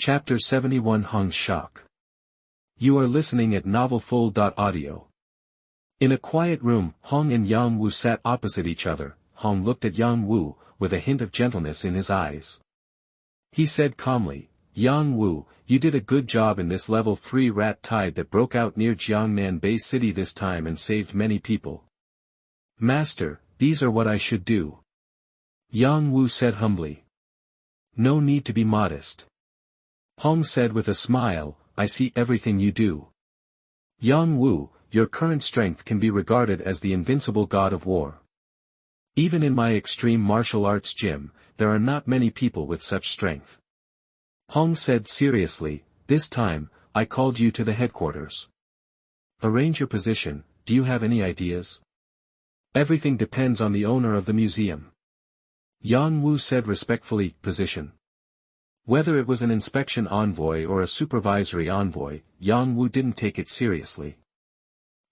Chapter 71 Hong's Shock. You are listening at MTnovel. In a quiet room, Hong and Yang Wu sat opposite each other. Hong looked at Yang Wu, with a hint of gentleness in his eyes. He said calmly, "Yang Wu, you did a good job in this level 3 rat tide that broke out near Jiangnan Bay City this time and saved many people." "Master, these are what I should do," Yang Wu said humbly. "No need to be modest," Hong said with a smile, "I see everything you do. Yang Wu, your current strength can be regarded as the invincible god of war. Even in my extreme martial arts gym, there are not many people with such strength." Hong said seriously, "This time, I called you to the headquarters. Arrange your position. Do you have any ideas?" "Everything depends on the owner of the museum," Yang Wu said respectfully. "Position?" Whether it was an inspection envoy or a supervisory envoy, Yang Wu didn't take it seriously.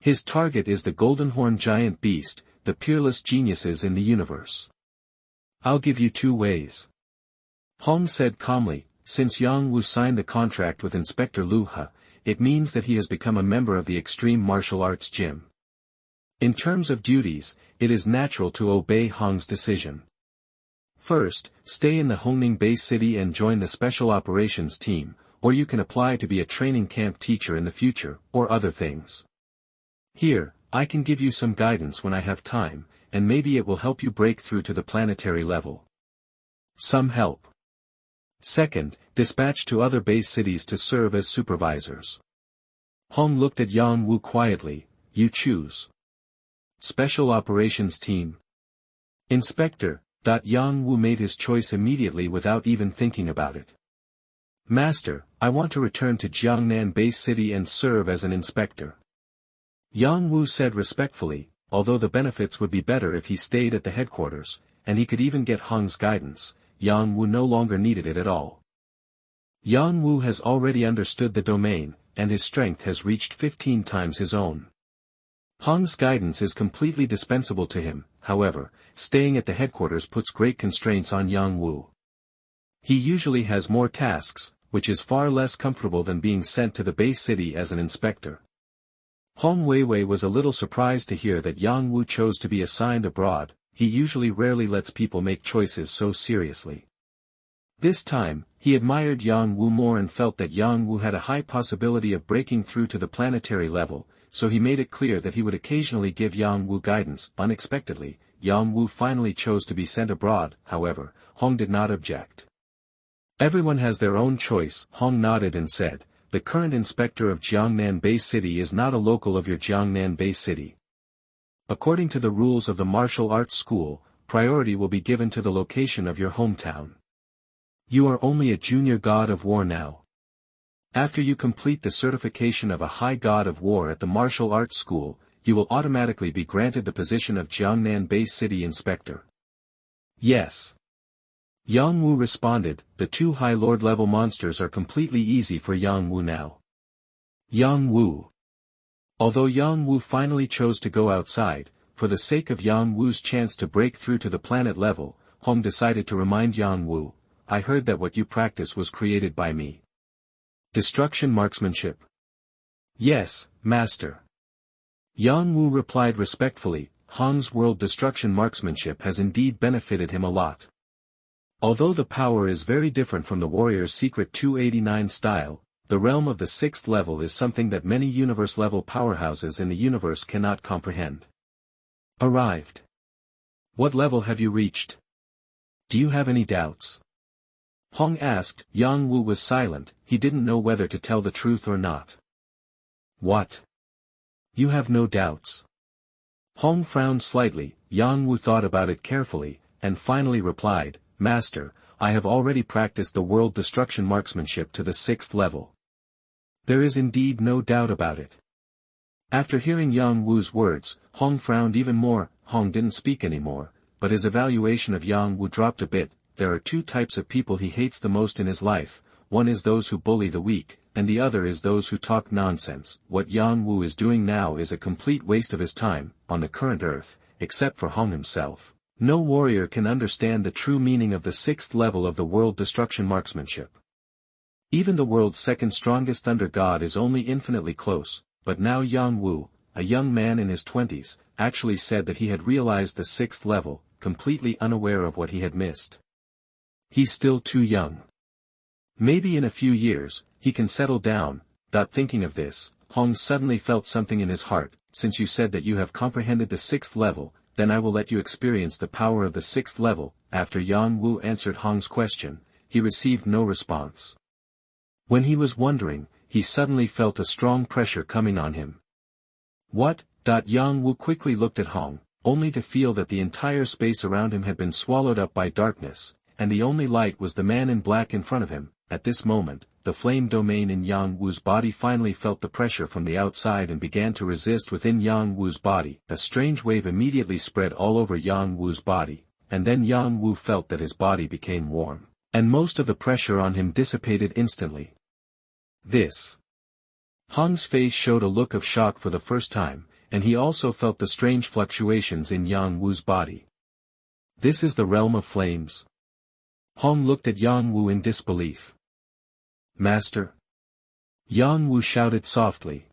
His target is the golden horn giant beast, the peerless geniuses in the universe. "I'll give you 2 ways," Hong said calmly. Since Yang Wu signed the contract with Inspector Lu He, it means that he has become a member of the Extreme Martial Arts Gym. In terms of duties, it is natural to obey Hong's decision. First, stay in the Hongning Bay City and join the Special Operations Team, or you can apply to be a training camp teacher in the future, or other things. Here, I can give you some guidance when I have time, and maybe it will help you break through to the planetary level. Some help. Second, dispatch to other base cities to serve as supervisors. Hong looked at Yang Wu quietly. "You choose." Special Operations Team. Inspector. Yang Wu made his choice immediately without even thinking about it. "Master, I want to return to Jiangnan Bay City and serve as an inspector," Yang Wu said respectfully, although the benefits would be better if he stayed at the headquarters, and he could even get Hong's guidance. Yang Wu no longer needed it at all. Yang Wu has already understood the domain, and his strength has reached 15 times his own. Hong's guidance is completely dispensable to him. However, staying at the headquarters puts great constraints on Yang Wu. He usually has more tasks, which is far less comfortable than being sent to the base city as an inspector. Hong Weiwei was a little surprised to hear that Yang Wu chose to be assigned abroad. He usually rarely lets people make choices so seriously. This time, he admired Yang Wu more and felt that Yang Wu had a high possibility of breaking through to the planetary level, so he made it clear that he would occasionally give Yang Wu guidance. Unexpectedly, Yang Wu finally chose to be sent abroad. However, Hong did not object. "Everyone has their own choice," Hong nodded and said. "The current inspector of Jiangnan Bay City is not a local of your Jiangnan Bay City. According to the rules of the martial arts school, priority will be given to the location of your hometown. You are only a junior god of war now. After you complete the certification of a high god of war at the martial arts school, you will automatically be granted the position of Jiangnan Bay City Inspector." "Yes," Yang Wu responded. The 2 High Lord level monsters are completely easy for Yang Wu now. Yang Wu. Although Yang Wu finally chose to go outside, for the sake of Yang Wu's chance to break through to the planet level, Hong decided to remind Yang Wu, "I heard that what you practice was created by me." "Destruction marksmanship?" "Yes, Master." Yang Wu replied respectfully. Hong's world destruction marksmanship has indeed benefited him a lot. Although the power is very different from the warrior's secret 289 style, the realm of the 6th level is something that many universe-level powerhouses in the universe cannot comprehend. Arrived. What level have you reached? Do you have any doubts? Hong asked. Yang Wu was silent. He didn't know whether to tell the truth or not. What? You have no doubts? Hong frowned slightly. Yang Wu thought about it carefully, and finally replied, "Master, I have already practiced the world destruction marksmanship to the 6th level. There is indeed no doubt about it." After hearing Yang Wu's words, Hong frowned even more. Hong didn't speak anymore, but his evaluation of Yang Wu dropped a bit. There are 2 types of people he hates the most in his life. One is those who bully the weak, and the other is those who talk nonsense. What Yang Wu is doing now is a complete waste of his time, on the current Earth, except for Hong himself. No warrior can understand the true meaning of the 6th level of the world destruction marksmanship. Even the world's second strongest thunder god is only infinitely close, but now Yang Wu, a young man in his 20s, actually said that he had realized the 6th level, completely unaware of what he had missed. He's still too young. Maybe in a few years, he can settle down. Thinking of this, Hong suddenly felt something in his heart. Since you said that you have comprehended the 6th level, then I will let you experience the power of the 6th level. After Yang Wu answered Hong's question, he received no response. When he was wondering, he suddenly felt a strong pressure coming on him. What? Yang Wu quickly looked at Hong, only to feel that the entire space around him had been swallowed up by darkness, and the only light was the man in black in front of him. At this moment, the flame domain in Yang Wu's body finally felt the pressure from the outside and began to resist within Yang Wu's body. A strange wave immediately spread all over Yang Wu's body, and then Yang Wu felt that his body became warm, and most of the pressure on him dissipated instantly. This. Hong's face showed a look of shock for the first time, and he also felt the strange fluctuations in Yang Wu's body. This is the realm of flames. Hong looked at Yang Wu in disbelief. Master? Yang Wu shouted softly.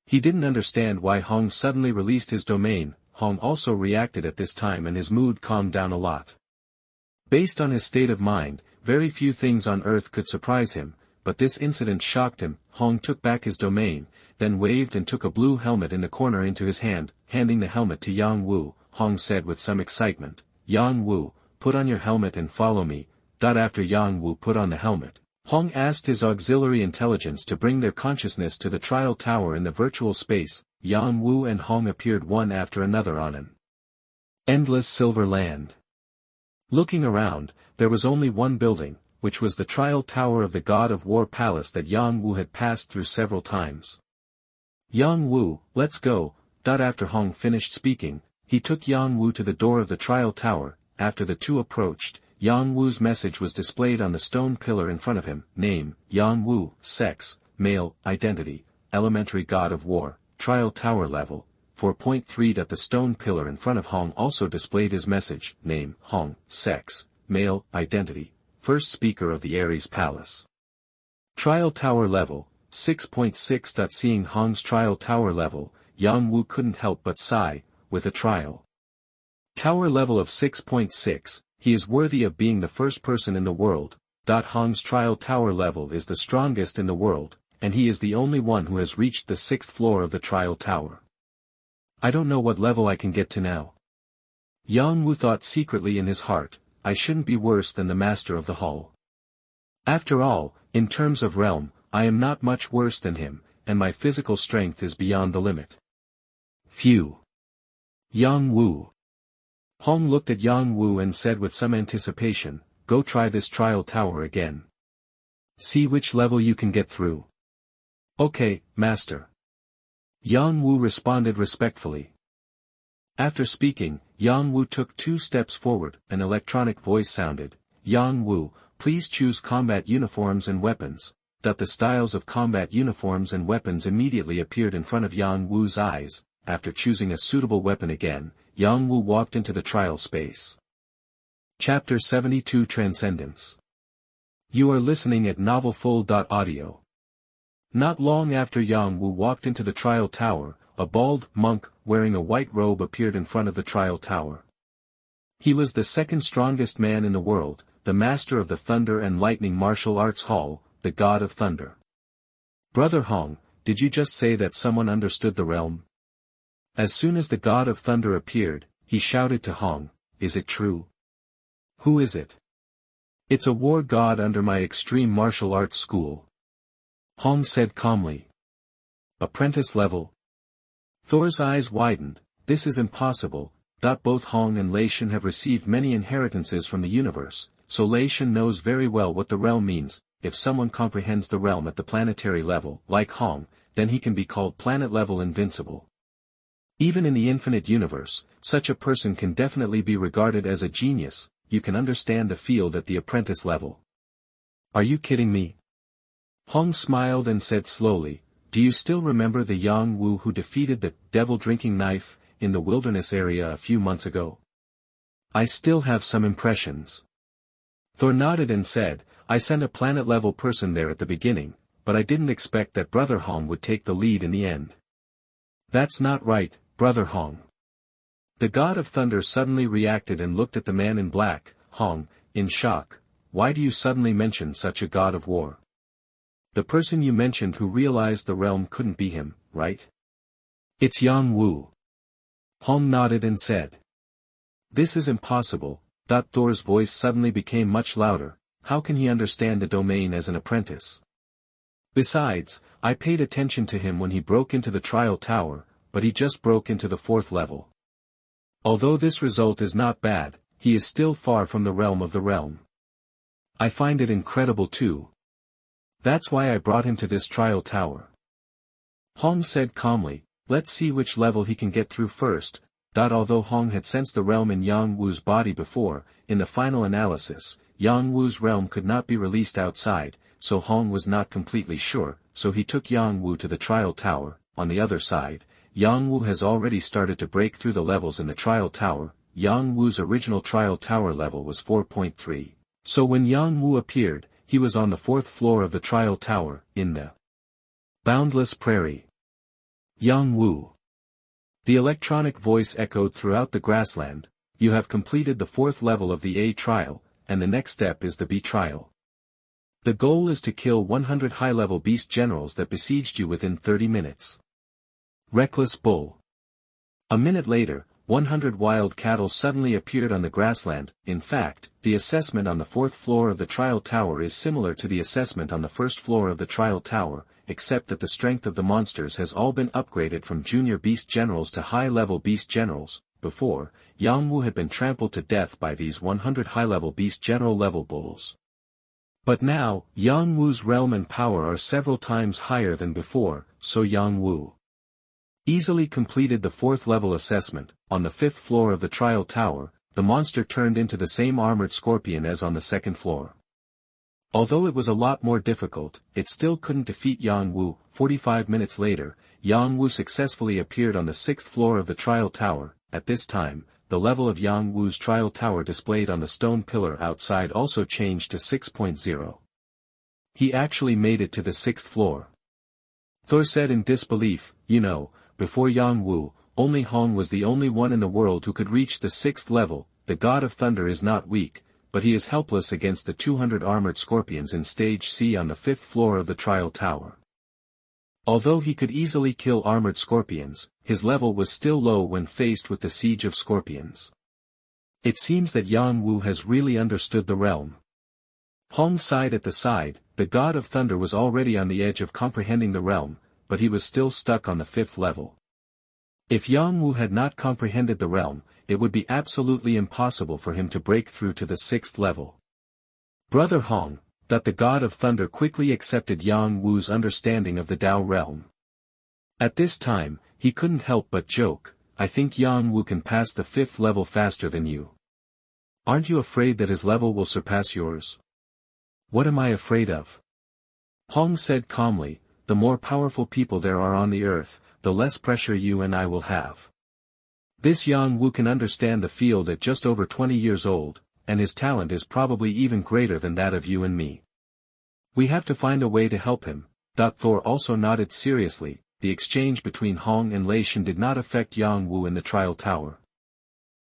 He didn't understand why Hong suddenly released his domain. Hong also reacted at this time and his mood calmed down a lot. Based on his state of mind, very few things on earth could surprise him, but this incident shocked him. Hong took back his domain, then waved and took a blue helmet in the corner into his hand. Handing the helmet to Yang Wu, Hong said with some excitement, Yang Wu, put on your helmet and follow me. After Yang Wu put on the helmet, Hong asked his auxiliary intelligence to bring their consciousness to the trial tower in the virtual space. Yang Wu and Hong appeared one after another on an endless silver land. Looking around, there was only one building, which was the trial tower of the God of War Palace that Yang Wu had passed through several times. Yang Wu, let's go. After Hong finished speaking, he took Yang Wu to the door of the trial tower. After the two approached, Yang Wu's message was displayed on the stone pillar in front of him. Name, Yang Wu, sex, male, identity, elementary god of war, trial tower level, 4.3. The stone pillar in front of Hong also displayed his message. Name, Hong, sex, male, identity, first speaker of the Ares Palace. Trial tower level, 6.6. Seeing Hong's trial tower level, Yang Wu couldn't help but sigh. With a trial tower level of 6.6, he is worthy of being the first person in the world. Hong's trial tower level is the strongest in the world, and he is the only one who has reached the 6th floor of the trial tower. I don't know what level I can get to now. Yang Wu thought secretly in his heart, I shouldn't be worse than the master of the hall. After all, in terms of realm, I am not much worse than him, and my physical strength is beyond the limit. Phew. Yang Wu. Hong looked at Yang Wu and said with some anticipation, go try this trial tower again. See which level you can get through. Okay, master. Yang Wu responded respectfully. After speaking, Yang Wu took 2 steps forward. An electronic voice sounded, Yang Wu, please choose combat uniforms and weapons. The styles of combat uniforms and weapons immediately appeared in front of Yang Wu's eyes. After choosing a suitable weapon again, Yang Wu walked into the trial space. Chapter 72 Transcendence. You are listening at MaleProtagonist. Not long after Yang Wu walked into the trial tower, a bald monk wearing a white robe appeared in front of the trial tower. He was the second strongest man in the world, the master of the Thunder and Lightning Martial Arts Hall, the God of Thunder. Brother Hong, did you just say that someone understood the realm? As soon as the God of Thunder appeared, he shouted to Hong, is it true? Who is it? It's a war god under my extreme martial arts school. Hong said calmly. Apprentice level? Thor's eyes widened, this is impossible. Both Hong and Lei Shen have received many inheritances from the universe, so Lei Shen knows very well what the realm means. If someone comprehends the realm at the planetary level, like Hong, then he can be called planet-level invincible. Even in the infinite universe, such a person can definitely be regarded as a genius. You can understand the field at the apprentice level. Are you kidding me? Hong smiled and said slowly, do you still remember the Yang Wu who defeated the devil-drinking knife in the wilderness area a few months ago? I still have some impressions. Thor nodded and said, I sent a planet-level person there at the beginning, but I didn't expect that Brother Hong would take the lead in the end. That's not right, Brother Hong. The God of Thunder suddenly reacted and looked at the man in black. Hong, in shock, why do you suddenly mention such a God of War? The person you mentioned who realized the realm couldn't be him, right? It's Yang Wu. Hong nodded and said. This is impossible. Thor's voice suddenly became much louder. How can he understand the domain as an apprentice? Besides, I paid attention to him when he broke into the trial tower, but he just broke into the 4th level. Although this result is not bad, he is still far from the realm of the realm. I find it incredible too. That's why I brought him to this trial tower. Hong said calmly, let's see which level he can get through first. Although Hong had sensed the realm in Yang Wu's body before, in the final analysis, Yang Wu's realm could not be released outside, so Hong was not completely sure, so he took Yang Wu to the trial tower. On the other side, Yang Wu has already started to break through the levels in the trial tower. Yang Wu's original trial tower level was 4.3. So when Yang Wu appeared, he was on the 4th floor of the trial tower, in the boundless prairie. Yang Wu. The electronic voice echoed throughout the grassland. You have completed the 4th level of the A trial, and the next step is the B trial. The goal is to kill 100 high-level beast generals that besieged you within 30 minutes. Reckless Bull. A minute later, 100 wild cattle suddenly appeared on the grassland. In fact, the assessment on the 4th floor of the trial tower is similar to the assessment on the 1st floor of the trial tower, except that the strength of the monsters has all been upgraded from junior beast generals to high-level beast generals. Before, Yang Wu had been trampled to death by these 100 high-level beast general level bulls. But now, Yang Wu's realm and power are several times higher than before, so Yang Wu easily completed the 4th level assessment. On the 5th floor of the trial tower, the monster turned into the same armored scorpion as on the 2nd floor. Although it was a lot more difficult, it still couldn't defeat Yang Wu. 45 minutes later, Yang Wu successfully appeared on the 6th floor of the trial tower. At this time, the level of Yang Wu's trial tower displayed on the stone pillar outside also changed to 6.0. He actually made it to the 6th floor. Thor said in disbelief, before Yang Wu, only Hong was the only one in the world who could reach the 6th level. The God of Thunder is not weak, but he is helpless against the 200 armored scorpions in stage C on the 5th floor of the trial tower. Although he could easily kill armored scorpions, his level was still low when faced with the siege of scorpions. It seems that Yang Wu has really understood the realm. Hong sighed at the side. The God of Thunder was already on the edge of comprehending the realm, but he was still stuck on the 5th level. If Yang Wu had not comprehended the realm, it would be absolutely impossible for him to break through to the 6th level. Brother Hong, that the God of Thunder quickly accepted Yang Wu's understanding of the Tao realm. At this time, he couldn't help but joke, I think Yang Wu can pass the 5th level faster than you. Aren't you afraid that his level will surpass yours? What am I afraid of? Hong said calmly, the more powerful people there are on the earth, the less pressure you and I will have. This Yang Wu can understand the field at just over 20 years old, and his talent is probably even greater than that of you and me. We have to find a way to help him. Thor also nodded seriously. The exchange between Hong and Lei Shen did not affect Yang Wu in the trial tower.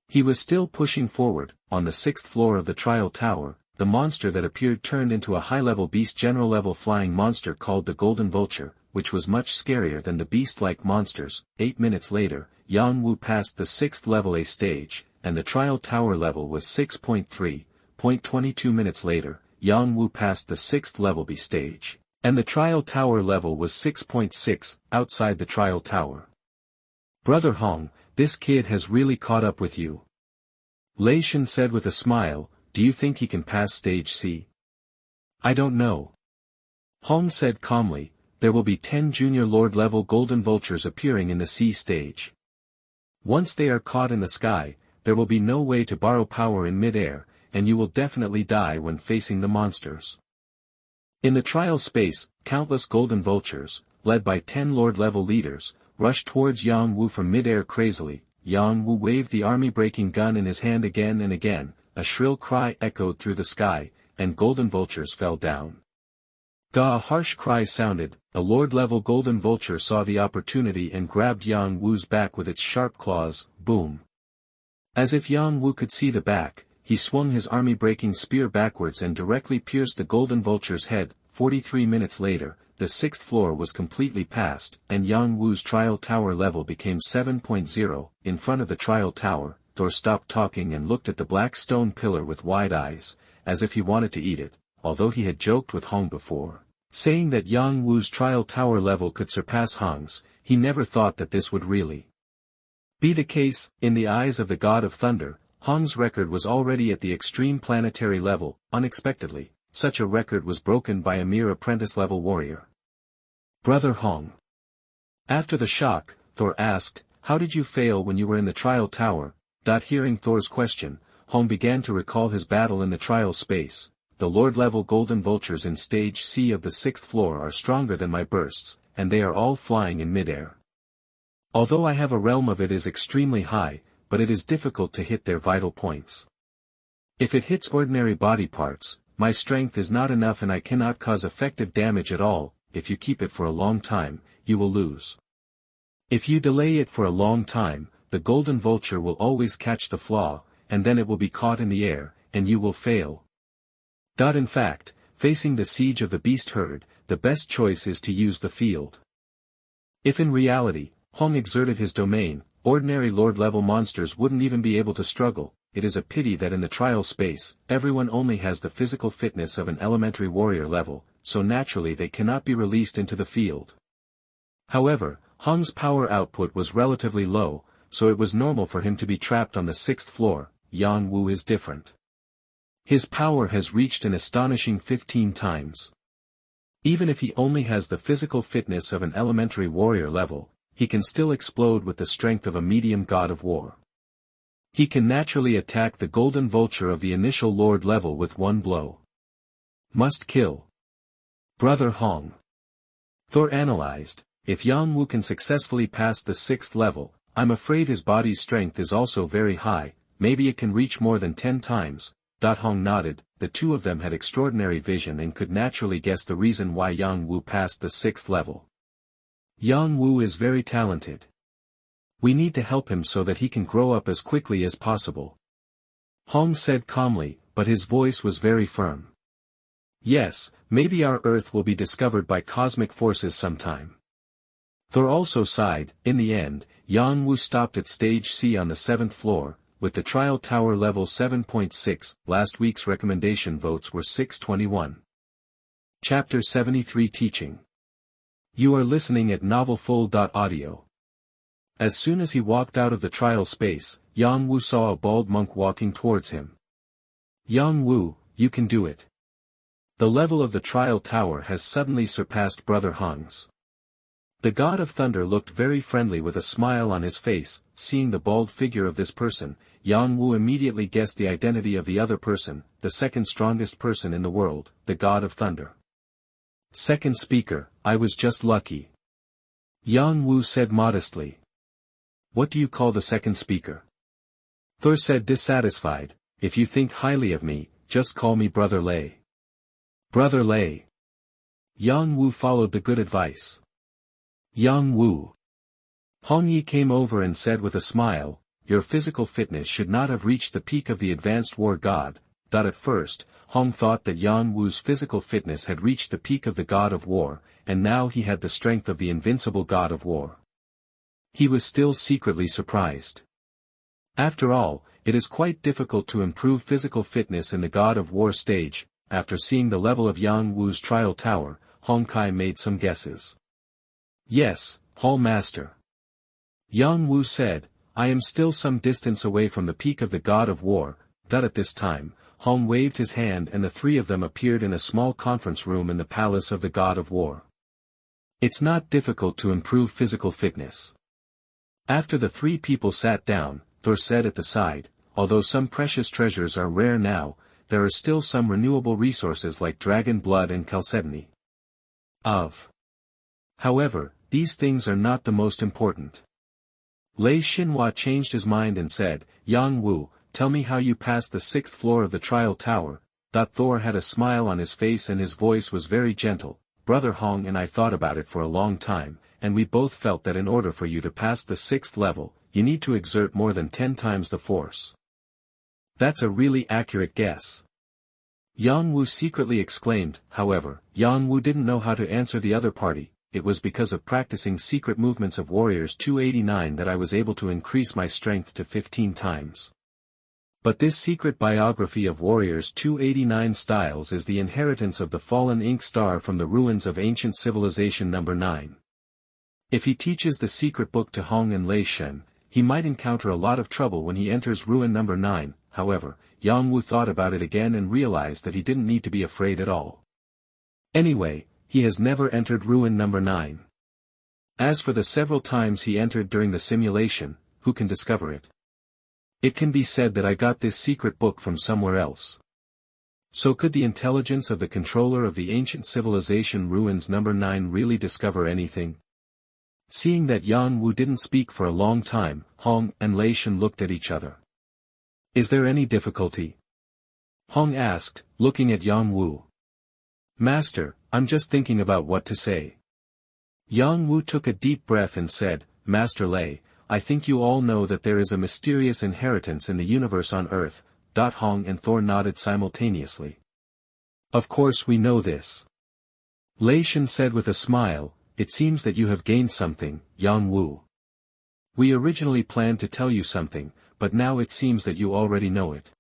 He was still pushing forward. On the 6th floor of the trial tower, the monster that appeared turned into a high-level beast general level flying monster called the Golden Vulture, which was much scarier than the beast-like monsters. 8 minutes later, Yang Wu passed the 6th level A stage, and the trial tower level was 6.3. 22 minutes later, Yang Wu passed the 6th level B stage, and the trial tower level was 6.6, outside the trial tower. Brother Hong, this kid has really caught up with you. Lei Shen said with a smile, do you think he can pass stage C? I don't know. Hong said calmly, there will be 10 junior lord-level golden vultures appearing in the C stage. Once they are caught in the sky, there will be no way to borrow power in mid-air, and you will definitely die when facing the monsters. In the trial space, countless golden vultures, led by 10 lord-level leaders, rushed towards Yang Wu from mid-air crazily. Yang Wu waved the army-breaking gun in his hand again and again, a shrill cry echoed through the sky, and golden vultures fell down. A harsh cry sounded. A Lord-level golden vulture saw the opportunity and grabbed Yang Wu's back with its sharp claws. Boom. As if Yang Wu could see the back, he swung his army-breaking spear backwards and directly pierced the golden vulture's head. 43 minutes later, the 6th floor was completely passed, and Yang Wu's trial tower level became 7.0. In front of the trial tower, Thor stopped talking and looked at the black stone pillar with wide eyes, as if he wanted to eat it, although he had joked with Hong before, saying that Yang Wu's trial tower level could surpass Hong's. He never thought that this would really be the case. In the eyes of the god of thunder, Hong's record was already at the extreme planetary level. Unexpectedly, such a record was broken by a mere apprentice-level warrior. Brother Hong. After the shock, Thor asked, "How did you fail when you were in the trial tower?" Hearing Thor's question, Hong began to recall his battle in the trial space. The Lord-level golden vultures in stage C of the 6th floor are stronger than my bursts, and they are all flying in midair. Although I have a realm of it is extremely high, but it is difficult to hit their vital points. If it hits ordinary body parts, my strength is not enough and I cannot cause effective damage at all. If you keep it for a long time, you will lose. If you delay it for a long time, the golden vulture will always catch the flaw, and then it will be caught in the air, and you will fail. In fact, facing the siege of the beast herd, the best choice is to use the field. If in reality, Hong exerted his domain, ordinary lord-level monsters wouldn't even be able to struggle. It is a pity that in the trial space, everyone only has the physical fitness of an elementary warrior level, so naturally they cannot be released into the field. However, Hong's power output was relatively low, so it was normal for him to be trapped on the 6th floor. Yang Wu is different. His power has reached an astonishing 15 times. Even if he only has the physical fitness of an elementary warrior level, he can still explode with the strength of a medium god of war. He can naturally attack the golden vulture of the initial lord level with one blow. Must kill. Brother Hong. Thor analyzed, if Yang Wu can successfully pass the 6th level, I'm afraid his body's strength is also very high, maybe it can reach more than 10 times. Hong nodded. The two of them had extraordinary vision and could naturally guess the reason why Yang Wu passed the 6th level. Yang Wu is very talented. We need to help him so that he can grow up as quickly as possible. Hong said calmly, but his voice was very firm. Yes, maybe our Earth will be discovered by cosmic forces sometime. Thor also sighed. In the end, Yang Wu stopped at stage C on the 7th floor, with the trial tower level 7.6, last week's recommendation votes were 621. Chapter 73 Teaching. You are listening at MTnovel.audio. As soon as he walked out of the trial space, Yang Wu saw a bald monk walking towards him. Yang Wu, you can do it. The level of the trial tower has suddenly surpassed Brother Hong's. The god of thunder looked very friendly with a smile on his face. Seeing the bald figure of this person, Yang Wu immediately guessed the identity of the other person, the second strongest person in the world, the god of thunder. Second speaker, I was just lucky. Yang Wu said modestly. What do you call the second speaker? Thor said dissatisfied, if you think highly of me, just call me Brother Lei. Brother Lei. Yang Wu followed the good advice. Yang Wu. Hong Yi came over and said with a smile, your physical fitness should not have reached the peak of the advanced war god. At first, Hong thought that Yang Wu's physical fitness had reached the peak of the god of war, and now he had the strength of the invincible god of war. He was still secretly surprised. After all, it is quite difficult to improve physical fitness in the god of war stage. After seeing the level of Yang Wu's trial tower, Hong Kai made some guesses. Yes, Hall Master. Yang Wu said, I am still some distance away from the peak of the god of war. At this time, Hong waved his hand and the three of them appeared in a small conference room in the palace of the god of war. It's not difficult to improve physical fitness. After the three people sat down, Thor said at the side, although some precious treasures are rare now, there are still some renewable resources like dragon blood and chalcedony. However, these things are not the most important. Lei Xinhua changed his mind and said, Yang Wu, tell me how you passed the 6th floor of the trial tower. Thor had a smile on his face and his voice was very gentle. Brother Hong and I thought about it for a long time, and we both felt that in order for you to pass the 6th level, you need to exert more than 10 times the force. That's a really accurate guess. Yang Wu secretly exclaimed. However, Yang Wu didn't know how to answer the other party. It was because of practicing secret movements of Warriors 289 that I was able to increase my strength to 15 times. But this secret biography of Warriors 289 styles is the inheritance of the fallen ink star from the ruins of ancient civilization number 9. If he teaches the secret book to Hong and Lei Shen, he might encounter a lot of trouble when he enters ruin number 9, however, Yang Wu thought about it again and realized that he didn't need to be afraid at all. Anyway, he has never entered ruin number 9. As for the several times he entered during the simulation, who can discover it? It can be said that I got this secret book from somewhere else. So could the intelligence of the controller of the ancient civilization ruins number 9 really discover anything? Seeing that Yang Wu didn't speak for a long time, Hong and Lei Shen looked at each other. Is there any difficulty? Hong asked, looking at Yang Wu. Master, I'm just thinking about what to say. Yang Wu took a deep breath and said, Master Lei, I think you all know that there is a mysterious inheritance in the universe on Earth. Hong and Thor nodded simultaneously. Of course we know this. Lei Shen said with a smile, it seems that you have gained something, Yang Wu. We originally planned to tell you something, but now it seems that you already know it.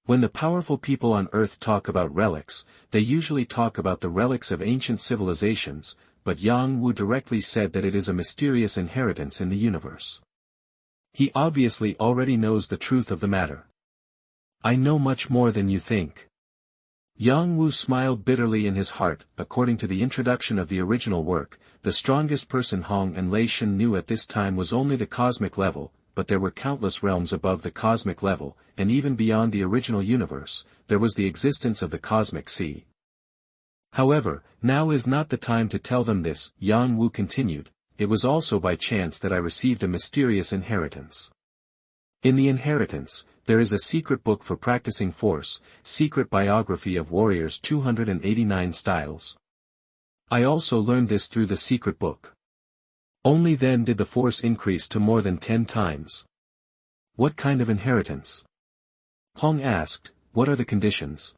When the powerful people on Earth talk about relics, they usually talk about the relics of ancient civilizations, but Yang Wu directly said that it is a mysterious inheritance in the universe. He obviously already knows the truth of the matter. I know much more than you think. Yang Wu smiled bitterly in his heart. According to the introduction of the original work, the strongest person Hong and Lei Shen knew at this time was only the cosmic level, but there were countless realms above the cosmic level, and even beyond the original universe, there was the existence of the cosmic sea. However, now is not the time to tell them this, Yang Wu continued. It was also by chance that I received a mysterious inheritance. In the inheritance, there is a secret book for practicing force, secret biography of Warriors 289 styles. I also learned this through the secret book. Only then did the force increase to more than 10 times. What kind of inheritance? Hong asked, what are the conditions?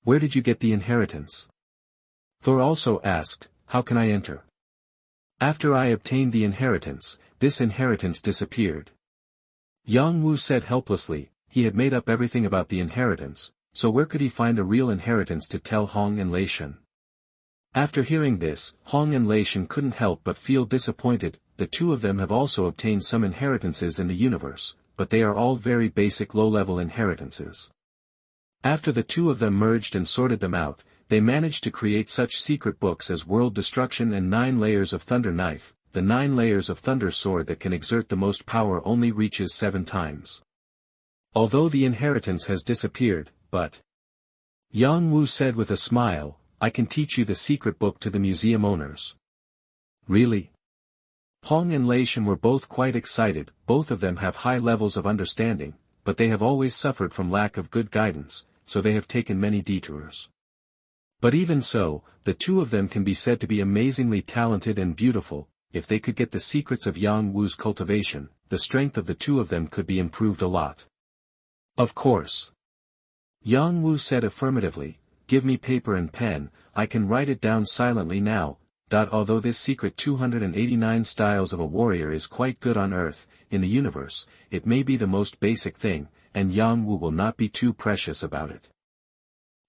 Where did you get the inheritance? Thor also asked, how can I enter? After I obtained the inheritance, this inheritance disappeared. Yang Wu said helplessly, he had made up everything about the inheritance, so where could he find a real inheritance to tell Hong and Lei Shen? After hearing this, Hong and Lei Shen couldn't help but feel disappointed. The two of them have also obtained some inheritances in the universe, but they are all very basic low-level inheritances. After the two of them merged and sorted them out, they managed to create such secret books as World Destruction and 9 Layers of Thunder Knife. The 9 Layers of Thunder Sword that can exert the most power only reaches 7 times. Although the inheritance has disappeared, but Yang Wu said with a smile, I can teach you the secret book to the museum owners. Really? Hong and Lei Shen were both quite excited. Both of them have high levels of understanding, but they have always suffered from lack of good guidance, so they have taken many detours. But even so, the two of them can be said to be amazingly talented and beautiful. If they could get the secrets of Yang Wu's cultivation, the strength of the two of them could be improved a lot. Of course. Yang Wu said affirmatively, give me paper and pen, I can write it down silently now. Although this secret 289 styles of a warrior is quite good on Earth, in the universe, it may be the most basic thing, and Yang Wu will not be too precious about it.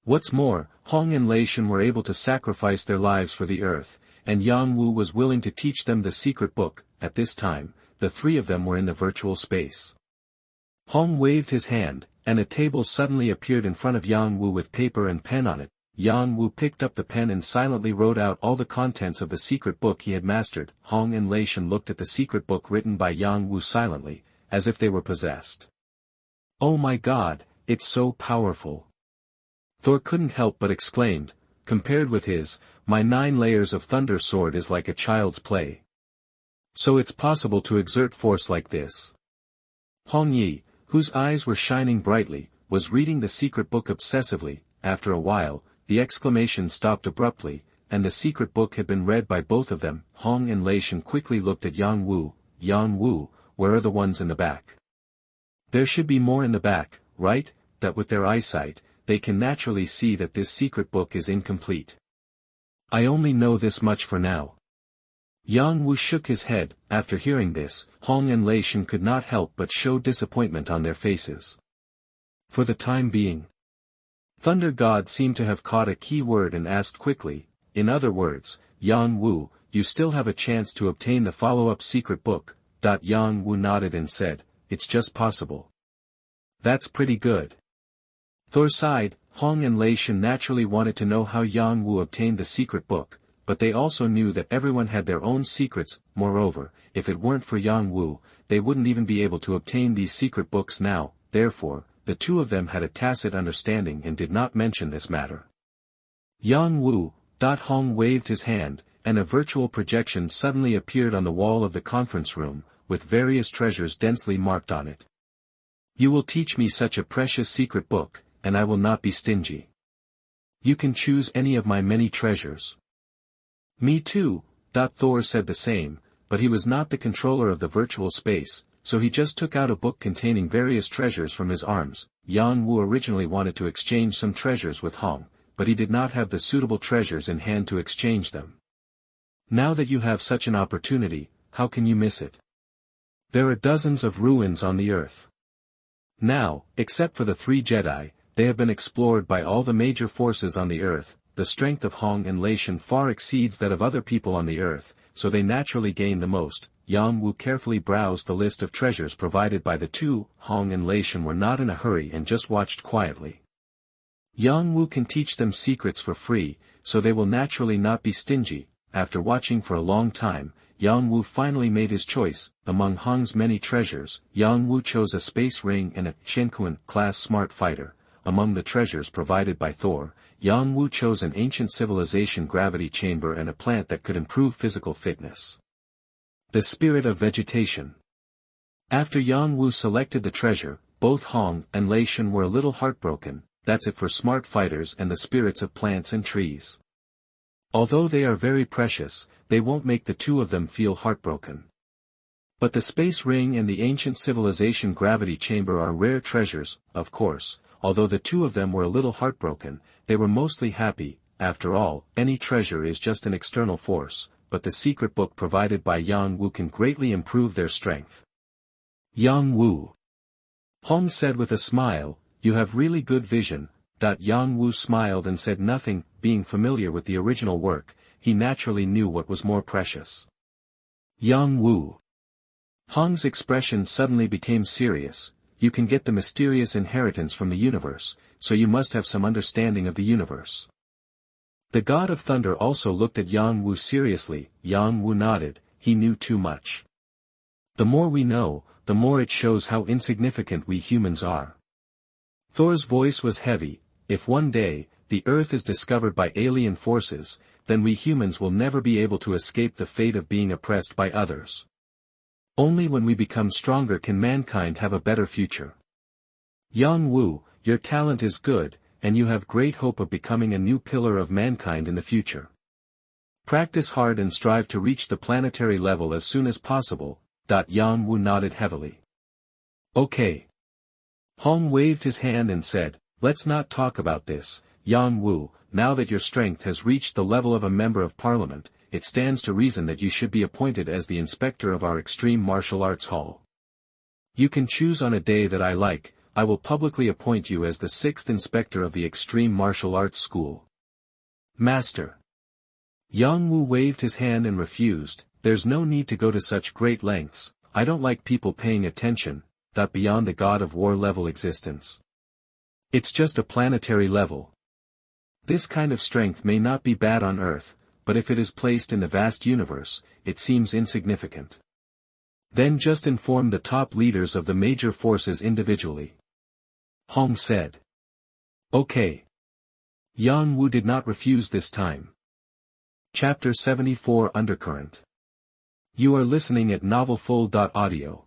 What's more, Hong and Lei Shen were able to sacrifice their lives for the Earth, and Yang Wu was willing to teach them the secret book. At this time, the three of them were in the virtual space. Hong waved his hand, and a table suddenly appeared in front of Yang Wu with paper and pen on it. Yang Wu picked up the pen and silently wrote out all the contents of the secret book he had mastered. Hong and Lei Shen looked at the secret book written by Yang Wu silently, as if they were possessed. Oh my God, it's so powerful. Thor couldn't help but exclaimed, compared with his, my 9 layers of thunder sword is like a child's play. So it's possible to exert force like this. Hong Yi, whose eyes were shining brightly, was reading the secret book obsessively. After a while, the exclamation stopped abruptly, and the secret book had been read by both of them. Hong and Lei Shen quickly looked at Yang Wu, where are the ones in the back? There should be more in the back, right? That with their eyesight, they can naturally see that this secret book is incomplete. I only know this much for now. Yang Wu shook his head. After hearing this, Hong and Lei Shen could not help but show disappointment on their faces. For the time being, Thunder God seemed to have caught a key word and asked quickly, in other words, Yang Wu, you still have a chance to obtain the follow-up secret book. Yang Wu nodded and said, it's just possible. That's pretty good. Thor sighed. Hong and Lei Shen naturally wanted to know how Yang Wu obtained the secret book, but they also knew that everyone had their own secrets. Moreover, if it weren't for Yang Wu, they wouldn't even be able to obtain these secret books now. Therefore, the two of them had a tacit understanding and did not mention this matter. Yang Wu. Hong waved his hand, and a virtual projection suddenly appeared on the wall of the conference room, with various treasures densely marked on it. You will teach me such a precious secret book, and I will not be stingy. You can choose any of my many treasures. Me too. Thor said the same, but he was not the controller of the virtual space, so he just took out a book containing various treasures from his arms. Yang Wu originally wanted to exchange some treasures with Hong, but he did not have the suitable treasures in hand to exchange them. Now that you have such an opportunity, how can you miss it? There are dozens of ruins on the earth. Now, except for the 3 Jedi, they have been explored by all the major forces on the earth. The strength of Hong and Lei Shen far exceeds that of other people on the earth, so they naturally gain the most. Yang Wu carefully browsed the list of treasures provided by the two. Hong and Lei Shen were not in a hurry and just watched quietly. Yang Wu can teach them secrets for free, so they will naturally not be stingy. After watching for a long time, Yang Wu finally made his choice. Among Hong's many treasures, Yang Wu chose a space ring and a Shenkuan-class smart fighter. Among the treasures provided by Thor, Yang Wu chose an ancient civilization gravity chamber and a plant that could improve physical fitness. The spirit of vegetation. After Yang Wu selected the treasure, both Hong and Lei Shen were a little heartbroken. That's it for smart fighters and the spirits of plants and trees. Although they are very precious, they won't make the two of them feel heartbroken. But the space ring and the ancient civilization gravity chamber are rare treasures, of course. Although the two of them were a little heartbroken, they were mostly happy. After all, any treasure is just an external force, but the secret book provided by Yang Wu can greatly improve their strength. Yang Wu. Hong said with a smile, you have really good vision. Yang Wu smiled and said nothing. Being familiar with the original work, he naturally knew what was more precious. Yang Wu. Hong's expression suddenly became serious. You can get the mysterious inheritance from the universe, so you must have some understanding of the universe. The God of Thunder also looked at Yang Wu seriously. Yang Wu nodded. He knew too much. The more we know, the more it shows how insignificant we humans are. Thor's voice was heavy. If one day, the Earth is discovered by alien forces, then we humans will never be able to escape the fate of being oppressed by others. Only when we become stronger can mankind have a better future. Yang Wu, your talent is good, and you have great hope of becoming a new pillar of mankind in the future. Practice hard and strive to reach the planetary level as soon as possible. Yang Wu nodded heavily. Okay. Hong waved his hand and said, let's not talk about this. Yang Wu, now that your strength has reached the level of a member of parliament, it stands to reason that you should be appointed as the inspector of our extreme martial arts hall. You can choose on a day that I like. I will publicly appoint you as the 6th inspector of the extreme martial arts school. Master. Yang Wu waved his hand and refused. There's no need to go to such great lengths. I don't like people paying attention. Beyond the God of War level existence. It's just a planetary level. This kind of strength may not be bad on Earth, but if it is placed in the vast universe, it seems insignificant. Then just inform the top leaders of the major forces individually. Hong said. Okay. Yang Wu did not refuse this time. Chapter 74 Undercurrent. You are listening at MaleProtagonist.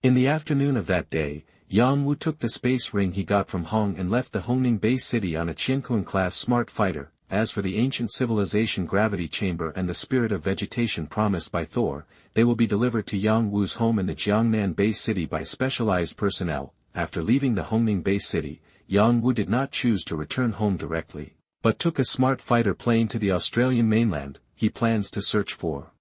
In the afternoon of that day, Yang Wu took the space ring he got from Hong and left the Hongning base city on a Qiankuan-class smart fighter. As for the ancient civilization gravity chamber and the spirit of vegetation promised by Thor, they will be delivered to Yang Wu's home in the Jiangnan base city by specialized personnel. After leaving the Hongning base city, Yang Wu did not choose to return home directly, but took a smart fighter plane to the Australian mainland. He plans to search for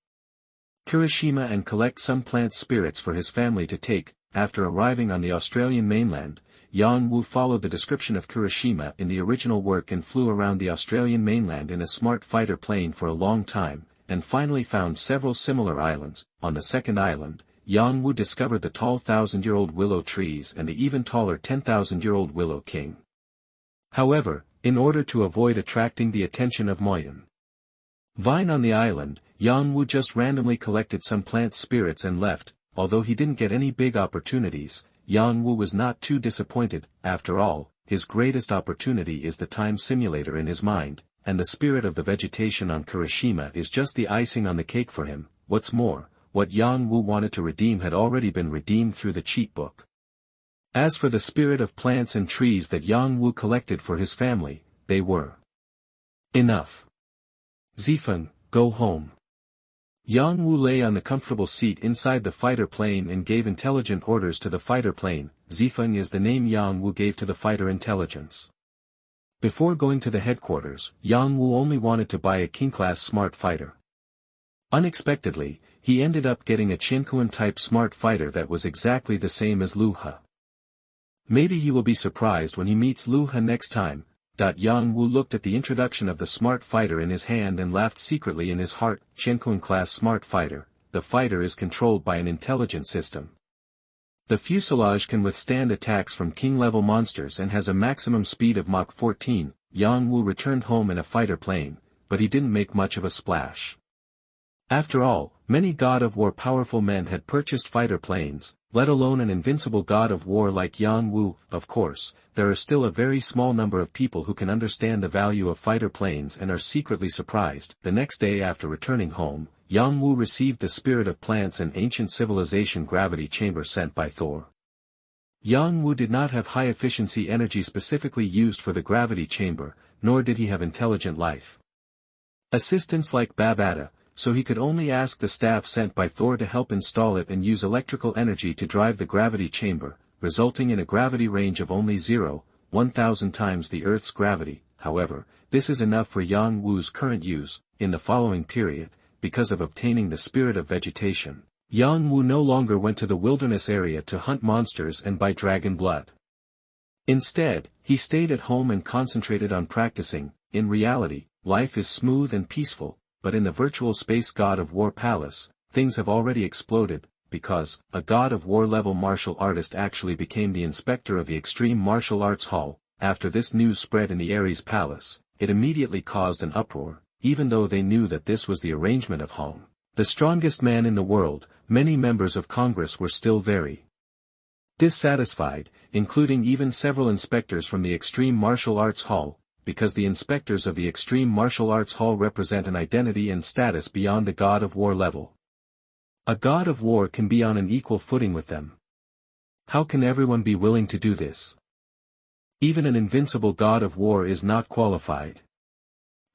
Kirishima and collect some plant spirits for his family to take. After arriving on the Australian mainland, Yang Wu followed the description of Kirishima in the original work and flew around the Australian mainland in a smart fighter plane for a long time, and finally found several similar islands. On the second island, Yang Wu discovered the tall 1,000-year-old willow trees and the even taller 10,000-year-old willow king. However, in order to avoid attracting the attention of Moyen Vine on the island, Yang Wu just randomly collected some plant spirits and left. Although he didn't get any big opportunities, Yang Wu was not too disappointed. After all, his greatest opportunity is the time simulator in his mind, and the spirit of the vegetation on Kirishima is just the icing on the cake for him. What's more, what Yang Wu wanted to redeem had already been redeemed through the cheat book. As for the spirit of plants and trees that Yang Wu collected for his family, they were enough. Zifeng, go home. Yang Wu lay on the comfortable seat inside the fighter plane and gave intelligent orders to the fighter plane. Zifeng is the name Yang Wu gave to the fighter intelligence. Before going to the headquarters, Yang Wu only wanted to buy a King-class smart fighter. Unexpectedly, he ended up getting a Qiankuan-type smart fighter that was exactly the same as Lu He. Maybe he will be surprised when he meets Lu He next time. Yang Wu looked at the introduction of the smart fighter in his hand and laughed secretly in his heart. Qiankuan-class smart fighter, the fighter is controlled by an intelligent system. The fuselage can withstand attacks from king-level monsters and has a maximum speed of Mach 14. Yang Wu returned home in a fighter plane, but he didn't make much of a splash. After all, many God of War powerful men had purchased fighter planes, let alone an invincible God of War like Yang Wu. Of course, there are still a very small number of people who can understand the value of fighter planes and are secretly surprised. The next day after returning home, Yang Wu received the spirit of plants and ancient civilization gravity chamber sent by Thor. Yang Wu did not have high-efficiency energy specifically used for the gravity chamber, nor did he have intelligent life assistants like Babata, so he could only ask the staff sent by Thor to help install it and use electrical energy to drive the gravity chamber, resulting in a gravity range of only 1,000 times the Earth's gravity. However, this is enough for Yang Wu's current use. In the following period, because of obtaining the spirit of vegetation, Yang Wu no longer went to the wilderness area to hunt monsters and buy dragon blood. Instead, he stayed at home and concentrated on practicing. In reality, life is smooth and peaceful. But in the virtual space God of War palace, things have already exploded, because a God of War level martial artist actually became the inspector of the Extreme Martial Arts Hall. After this news spread in the Ares palace, it immediately caused an uproar. Even though they knew that this was the arrangement of Hong, the strongest man in the world, many members of Congress were still very dissatisfied, including even several inspectors from the Extreme Martial Arts Hall, because the inspectors of the Extreme Martial Arts Hall represent an identity and status beyond the God of War level. A God of War can be on an equal footing with them. How can everyone be willing to do this? Even an invincible God of War is not qualified.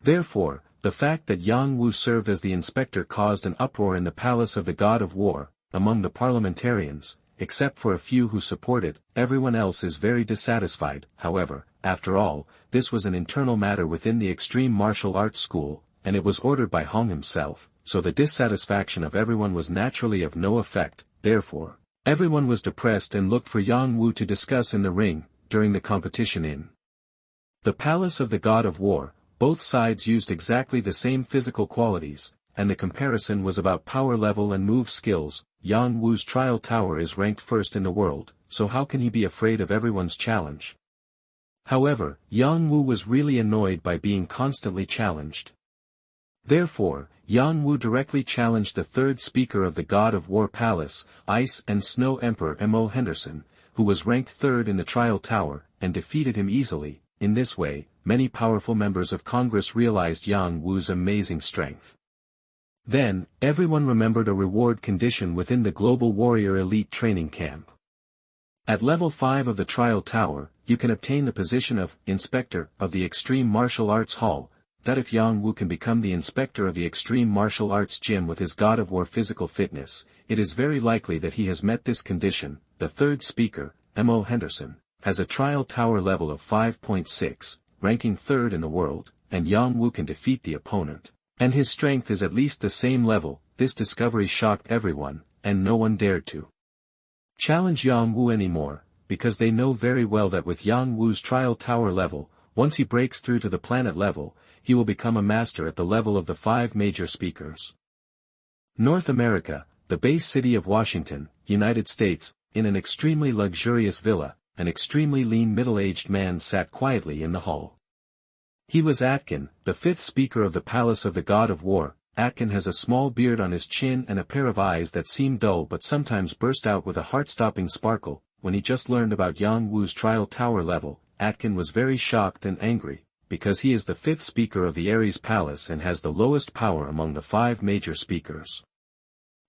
Therefore, the fact that Yang Wu served as the inspector caused an uproar in the palace of the God of War. Among the parliamentarians, except for a few who support it, everyone else is very dissatisfied. However, after all, this was an internal matter within the Extreme Martial Arts School, and it was ordered by Hong himself, so the dissatisfaction of everyone was naturally of no effect. Therefore, everyone was depressed and looked for Yang Wu to discuss in the ring. During the competition in the palace of the God of War, both sides used exactly the same physical qualities, and the comparison was about power level and move skills. Yang Wu's trial tower is ranked first in the world, so how can he be afraid of everyone's challenge? However, Yang Wu was really annoyed by being constantly challenged. Therefore, Yang Wu directly challenged the third speaker of the God of War Palace, Ice and Snow Emperor M.O. Henderson, who was ranked third in the trial tower, and defeated him easily. In this way, many powerful members of Congress realized Yang Wu's amazing strength. Then, everyone remembered a reward condition within the Global Warrior Elite Training Camp. At level 5 of the Trial Tower, you can obtain the position of Inspector of the Extreme Martial Arts Hall, that if Yang Wu can become the Inspector of the Extreme Martial Arts Gym with his God of War physical fitness, it is very likely that he has met this condition. The third speaker, M.O. Henderson, has a Trial Tower level of 5.6, ranking third in the world, and Yang Wu can defeat the opponent. And his strength is at least the same level. This discovery shocked everyone, and no one dared to challenge Yang Wu anymore, because they know very well that with Yang Wu's Trial Tower level, once he breaks through to the planet level, he will become a master at the level of the 5 major speakers. North America, the base city of Washington, United States, in an extremely luxurious villa, an extremely lean middle-aged man sat quietly in the hall. He was Atkin, the 5th speaker of the Palace of the God of War. Atkin has a small beard on his chin and a pair of eyes that seem dull but sometimes burst out with a heart-stopping sparkle. When he just learned about Yang Wu's Trial Tower level, Atkin was very shocked and angry, because he is the 5th speaker of the Ares Palace and has the lowest power among the 5 major speakers.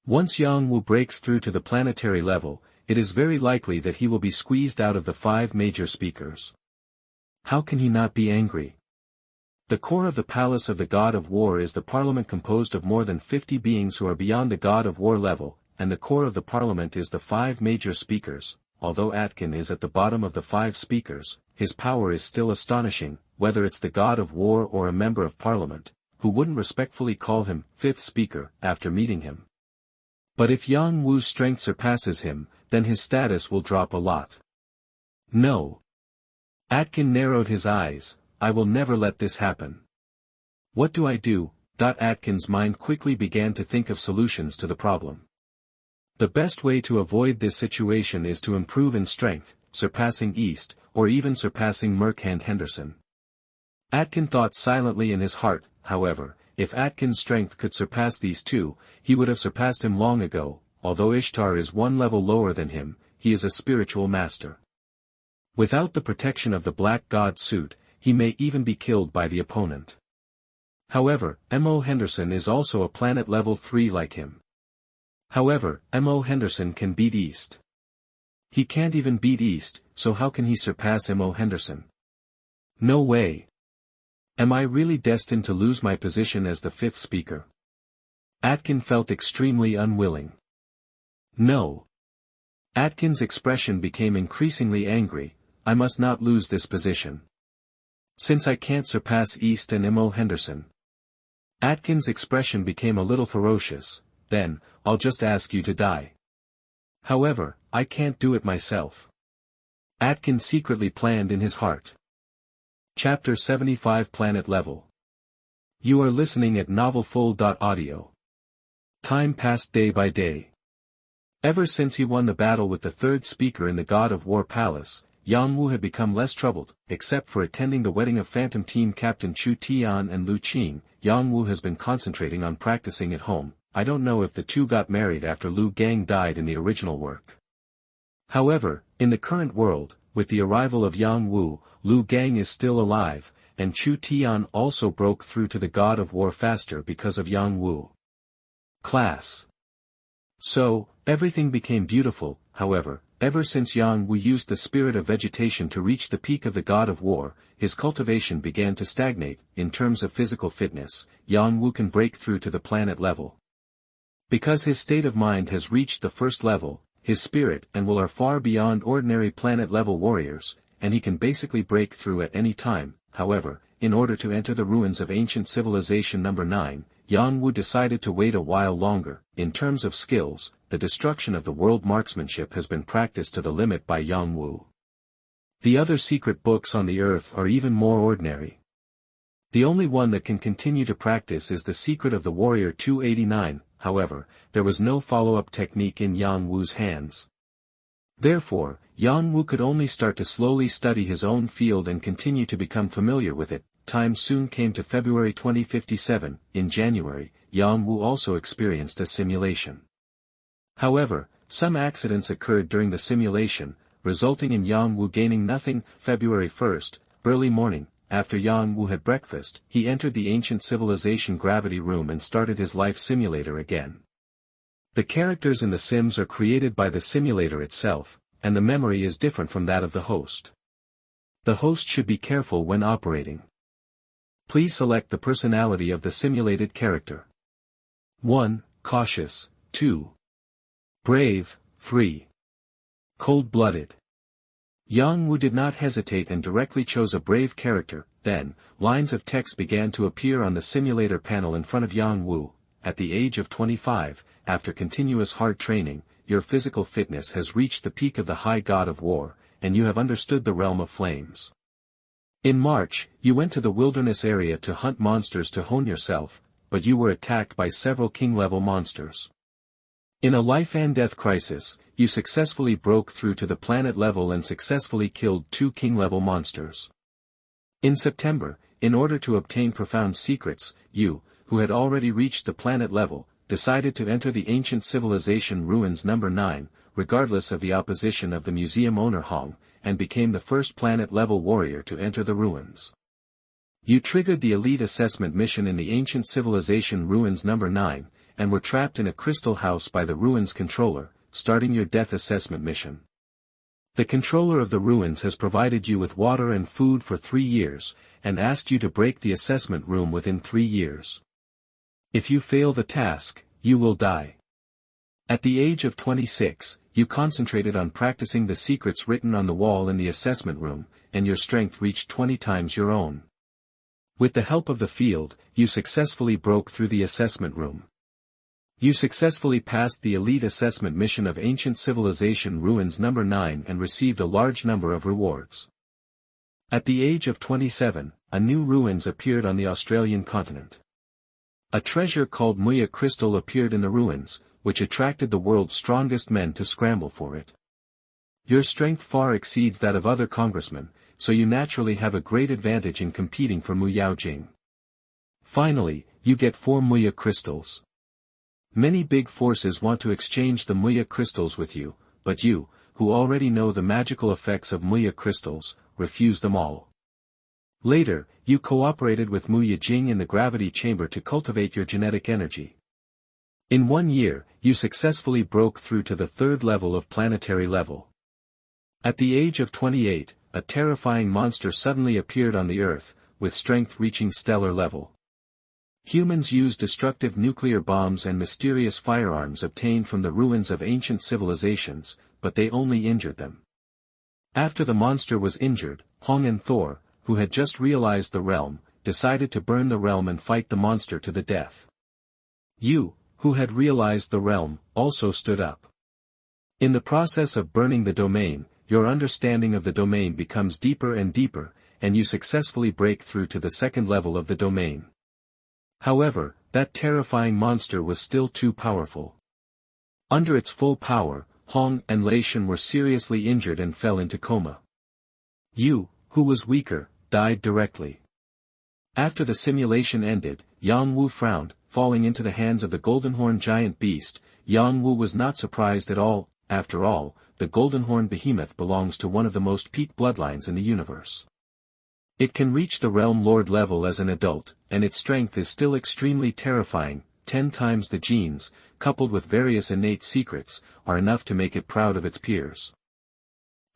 Once Yang Wu breaks through to the planetary level, it is very likely that he will be squeezed out of the 5 major speakers. How can he not be angry? The core of the Palace of the God of War is the Parliament composed of more than 50 beings who are beyond the God of War level, and the core of the Parliament is the 5 major speakers. Although Atkin is at the bottom of the 5 speakers, his power is still astonishing, whether it's the God of War or a member of Parliament, who wouldn't respectfully call him 5th speaker after meeting him. But if Yang Wu's strength surpasses him, then his status will drop a lot. No. Atkin narrowed his eyes. I will never let this happen. What do I do? Atkin's mind quickly began to think of solutions to the problem. The best way to avoid this situation is to improve in strength, surpassing East, or even surpassing Merkhand Henderson. Atkin thought silently in his heart. However, if Atkin's strength could surpass these two, he would have surpassed him long ago. Although Ishtar is 1 level lower than him, he is a spiritual master. Without the protection of the Black God suit, he may even be killed by the opponent. However, M.O. Henderson is also a planet level 3 like him. However, M.O. Henderson can beat East. He can't even beat East, so how can he surpass M.O. Henderson? No way. Am I really destined to lose my position as the 5th speaker? Atkin felt extremely unwilling. No. Atkin's expression became increasingly angry. I must not lose this position. Since I can't surpass East and M.O. Henderson. Atkin's expression became a little ferocious. Then, I'll just ask you to die. However, I can't do it myself. Atkin secretly planned in his heart. Chapter 75 Planet Level. You are listening at MTnovel.audio. Time passed day by day. Ever since he won the battle with the 3rd speaker in the God of War Palace, Yang Wu had become less troubled. Except for attending the wedding of Phantom Team Captain Chu Tian and Lu Qing, Yang Wu has been concentrating on practicing at home. I don't know if the two got married after Lu Gang died in the original work. However, in the current world, with the arrival of Yang Wu, Lu Gang is still alive, and Chu Tian also broke through to the God of War faster because of Yang Wu. Class. So, everything became beautiful. However, ever since Yang Wu used the spirit of vegetation to reach the peak of the God of War, his cultivation began to stagnate. In terms of physical fitness, Yang Wu can break through to the planet level. Because his state of mind has reached the 1st level, his spirit and will are far beyond ordinary planet-level warriors, and he can basically break through at any time. However, in order to enter the ruins of ancient civilization number 9, Yang Wu decided to wait a while longer. In terms of skills, the destruction of the world marksmanship has been practiced to the limit by Yang Wu. The other secret books on the earth are even more ordinary. The only one that can continue to practice is the Secret of the Warrior 289, however, there was no follow-up technique in Yang Wu's hands. Therefore, Yang Wu could only start to slowly study his own field and continue to become familiar with it. Time soon came to February 2057. In January, Yang Wu also experienced a simulation. However, some accidents occurred during the simulation, resulting in Yang Wu gaining nothing. February 1st, early morning, after Yang Wu had breakfast, he entered the ancient civilization gravity room and started his life simulator again. The characters in the sims are created by the simulator itself, and the memory is different from that of the host. The host should be careful when operating. Please select the personality of the simulated character. 1. Cautious. 2. Brave. 3. Cold-blooded. Yang Wu did not hesitate and directly chose a brave character. Then, lines of text began to appear on the simulator panel in front of Yang Wu. At the age of 25, after continuous hard training, your physical fitness has reached the peak of the high god of war, and you have understood the realm of flames. In March, you went to the wilderness area to hunt monsters to hone yourself, but you were attacked by several king-level monsters. In a life-and-death crisis, you successfully broke through to the planet level and successfully killed 2 king-level monsters. In September, in order to obtain profound secrets, you, who had already reached the planet level, decided to enter the ancient civilization ruins number 9, regardless of the opposition of the museum owner Hong, and became the first planet-level warrior to enter the ruins. You triggered the elite assessment mission in the ancient civilization ruins number 9, and were trapped in a crystal house by the ruins controller, starting your death assessment mission. The controller of the ruins has provided you with water and food for 3 years, and asked you to break the assessment room within 3 years. If you fail the task, you will die. At the age of 26, you concentrated on practicing the secrets written on the wall in the assessment room, and your strength reached 20 times your own. With the help of the field, you successfully broke through the assessment room. You successfully passed the elite assessment mission of ancient civilization ruins number 9 and received a large number of rewards. At the age of 27, a new ruins appeared on the Australian continent. A treasure called Muya crystal appeared in the ruins, which attracted the world's strongest men to scramble for it. Your strength far exceeds that of other congressmen, so you naturally have a great advantage in competing for Muyao Jing. Finally, you get 4 Muya crystals. Many big forces want to exchange the Muya crystals with you, but you, who already know the magical effects of Muya crystals, refuse them all. Later, you cooperated with Muya Jing in the gravity chamber to cultivate your genetic energy. In 1 year, you successfully broke through to the 3rd level of planetary level. At the age of 28, a terrifying monster suddenly appeared on the Earth, with strength reaching stellar level. Humans use destructive nuclear bombs and mysterious firearms obtained from the ruins of ancient civilizations, but they only injured them. After the monster was injured, Hong and Thor, who had just realized the realm, decided to burn the realm and fight the monster to the death. You, who had realized the realm, also stood up. In the process of burning the domain, your understanding of the domain becomes deeper and deeper, and you successfully break through to the 2nd level of the domain. However, that terrifying monster was still too powerful. Under its full power, Hong and Lei Shen were seriously injured and fell into coma. You, who was weaker, died directly. After the simulation ended, Yang Wu frowned, falling into the hands of the Goldenhorn giant beast. Yang Wu was not surprised at all. After all, the Goldenhorn behemoth belongs to one of the most peak bloodlines in the universe. It can reach the Realm Lord level as an adult, and its strength is still extremely terrifying. 10 times the genes, coupled with various innate secrets, are enough to make it proud of its peers.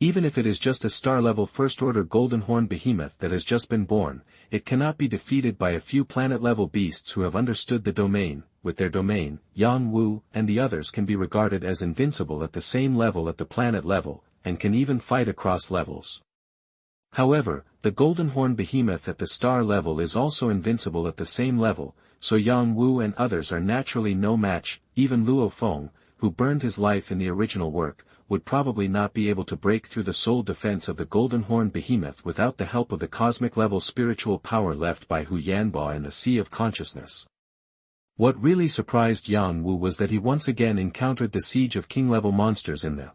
Even if it is just a star-level first-order Goldenhorn behemoth that has just been born, it cannot be defeated by a few planet-level beasts who have understood the domain. With their domain, Yang Wu and the others can be regarded as invincible at the same level at the planet level, and can even fight across levels. However, the Goldenhorn behemoth at the star level is also invincible at the same level, so Yang Wu and others are naturally no match. Even Luo Feng, who burned his life in the original work, would probably not be able to break through the soul defense of the Goldenhorn behemoth without the help of the cosmic-level spiritual power left by Hu Yanba in the Sea of Consciousness. What really surprised Yang Wu was that he once again encountered the siege of king-level monsters in the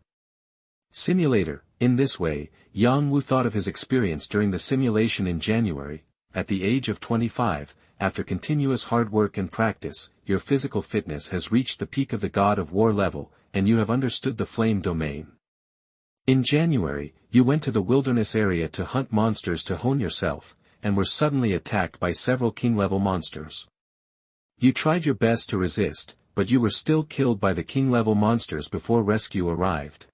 simulator. In this way, Yang Wu thought of his experience during the simulation in January. At the age of 25, after continuous hard work and practice, your physical fitness has reached the peak of the God of War level, and you have understood the flame domain. In January, you went to the wilderness area to hunt monsters to hone yourself, and were suddenly attacked by several king-level monsters. You tried your best to resist, but you were still killed by the king-level monsters before rescue arrived.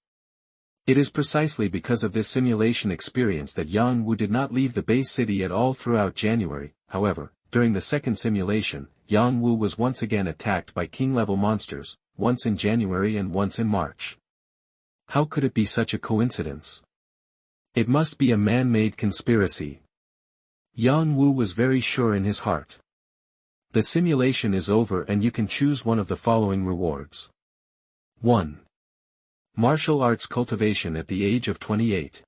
It is precisely because of this simulation experience that Yang Wu did not leave the base city at all throughout January. However, during the second simulation, Yang Wu was once again attacked by king-level monsters, once in January and once in March. How could it be such a coincidence? It must be a man-made conspiracy. Yang Wu was very sure in his heart. The simulation is over and you can choose one of the following rewards. 1. Martial arts cultivation at the age of 28.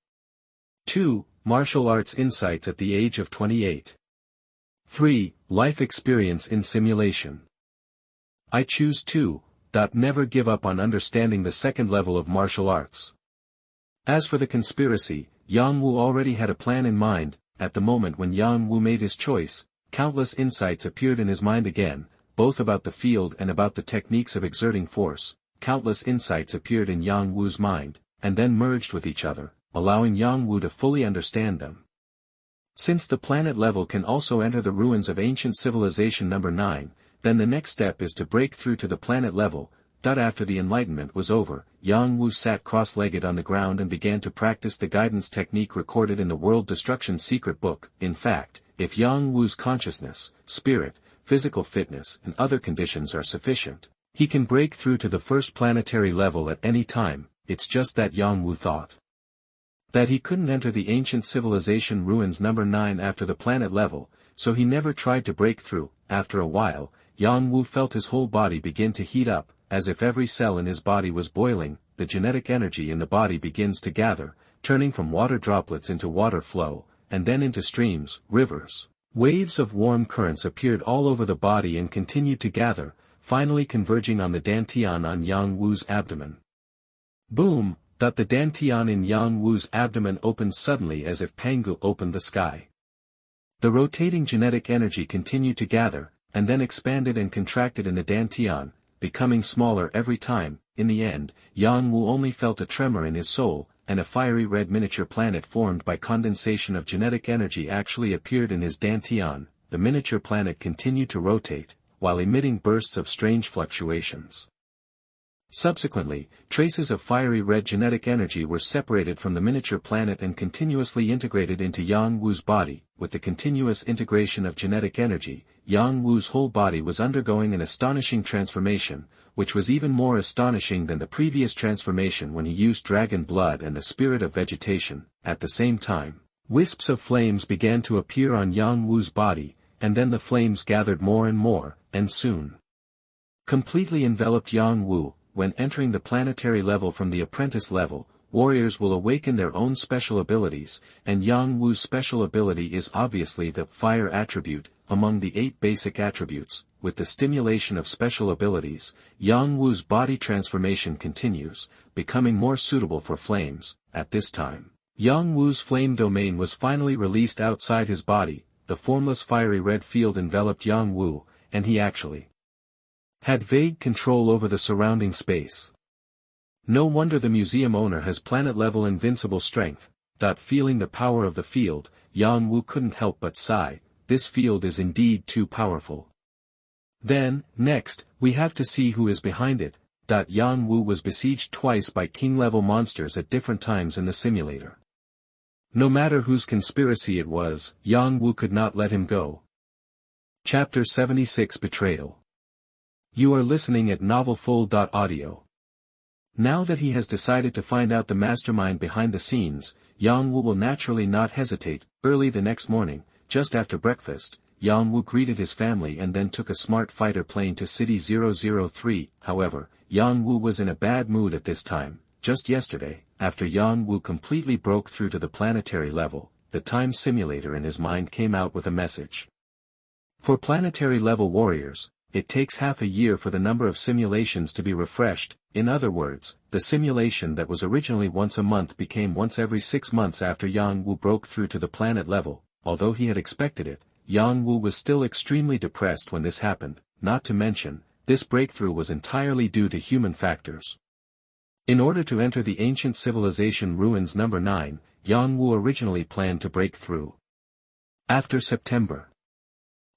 2. Martial arts insights at the age of 28. 3. Life experience in simulation. I choose 2. Never give up on understanding the second level of martial arts. As for the conspiracy, Yang Wu already had a plan in mind. At the moment when Yang Wu made his choice, countless insights appeared in his mind again, both about the field and about the techniques of exerting force. Countless insights appeared in Yang Wu's mind, and then merged with each other, allowing Yang Wu to fully understand them. Since the planet level can also enter the ruins of ancient civilization number 9, then the next step is to break through to the planet level. After the enlightenment was over, Yang Wu sat cross-legged on the ground and began to practice the guidance technique recorded in the World Destruction Secret Book. In fact, if Yang Wu's consciousness, spirit, physical fitness and other conditions are sufficient, he can break through to the first planetary level at any time. It's just that Yang Wu thought that he couldn't enter the ancient civilization ruins number 9 after the planet level, so he never tried to break through. After a while, Yang Wu felt his whole body begin to heat up, as if every cell in his body was boiling. The genetic energy in the body begins to gather, turning from water droplets into water flow, and then into streams, rivers. Waves of warm currents appeared all over the body and continued to gather, finally converging on the dantian on Yang Wu's abdomen. Boom! The dantian in Yang Wu's abdomen opened suddenly as if Pangu opened the sky. The rotating genetic energy continued to gather, and then expanded and contracted in the dantian, becoming smaller every time. In the end, Yang Wu only felt a tremor in his soul, and a fiery red miniature planet formed by condensation of genetic energy actually appeared in his dantian. The miniature planet continued to rotate, while emitting bursts of strange fluctuations. Subsequently, traces of fiery red genetic energy were separated from the miniature planet and continuously integrated into Yang Wu's body. With the continuous integration of genetic energy, Yang Wu's whole body was undergoing an astonishing transformation, which was even more astonishing than the previous transformation when he used dragon blood and the spirit of vegetation. At the same time, wisps of flames began to appear on Yang Wu's body, and then the flames gathered more and more, and soon completely enveloped Yang Wu. When entering the planetary level from the apprentice level, warriors will awaken their own special abilities, and Yang Wu's special ability is obviously the fire attribute. Among the 8 basic attributes, with the stimulation of special abilities, Yang Wu's body transformation continues, becoming more suitable for flames. At this time, Yang Wu's flame domain was finally released outside his body. The formless fiery red field enveloped Yang Wu, and he actually had vague control over the surrounding space. No wonder the museum owner has planet-level invincible strength. Feeling the power of the field, Yang Wu couldn't help but sigh. This field is indeed too powerful. Then, next, we have to see who is behind it. Yang Wu was besieged twice by king-level monsters at different times in the simulator. No matter whose conspiracy it was, Yang Wu could not let him go. Chapter 76 Betrayal. You are listening at MaleProtagonist. Now that he has decided to find out the mastermind behind the scenes, Yang Wu will naturally not hesitate. Early the next morning, just after breakfast, Yang Wu greeted his family and then took a smart fighter plane to City 003. However, Yang Wu was in a bad mood at this time. Just yesterday, after Yang Wu completely broke through to the planetary level, the time simulator in his mind came out with a message. For planetary level warriors, it takes half a year for the number of simulations to be refreshed. In other words, the simulation that was originally once a month became once every 6 months after Yang Wu broke through to the planet level. Although he had expected it, Yang Wu was still extremely depressed when this happened. Not to mention, this breakthrough was entirely due to human factors. In order to enter the ancient civilization ruins number 9, Yang Wu originally planned to break through after September.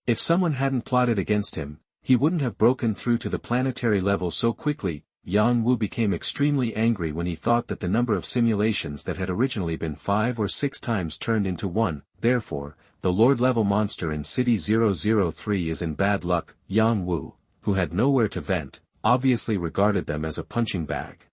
If someone hadn't plotted against him, he wouldn't have broken through to the planetary level so quickly. Yang Wu became extremely angry when he thought that the number of simulations that had originally been 5 or 6 times turned into 1, therefore, the Lord-level monster in City 003 is in bad luck. Yang Wu, who had nowhere to vent, obviously regarded them as a punching bag.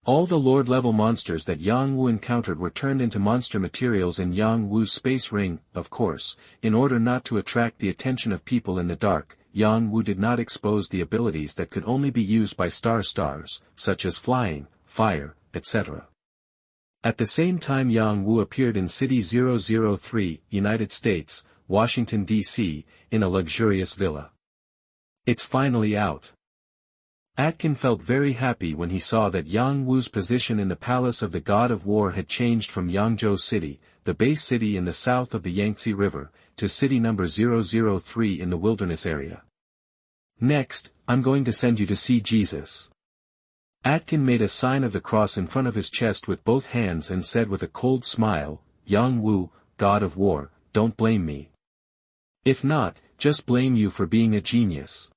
All the Lord-level monsters that Yang Wu encountered were turned into monster materials in Yang Wu's space ring. Of course, in order not to attract the attention of people in the dark, Yang Wu did not expose the abilities that could only be used by stars, such as flying, fire, etc. At the same time Yang Wu appeared in City 003, United States, Washington, D.C., in a luxurious villa. It's finally out. Atkin felt very happy when he saw that Yang Wu's position in the palace of the God of War had changed from Yangzhou City, the base city in the south of the Yangtze River, to city number 003 in the wilderness area. Next, I'm going to send you to see Jesus. Atkin made a sign of the cross in front of his chest with both hands and said with a cold smile, Yang Wu, God of War, don't blame me. If not, just blame you for being a genius.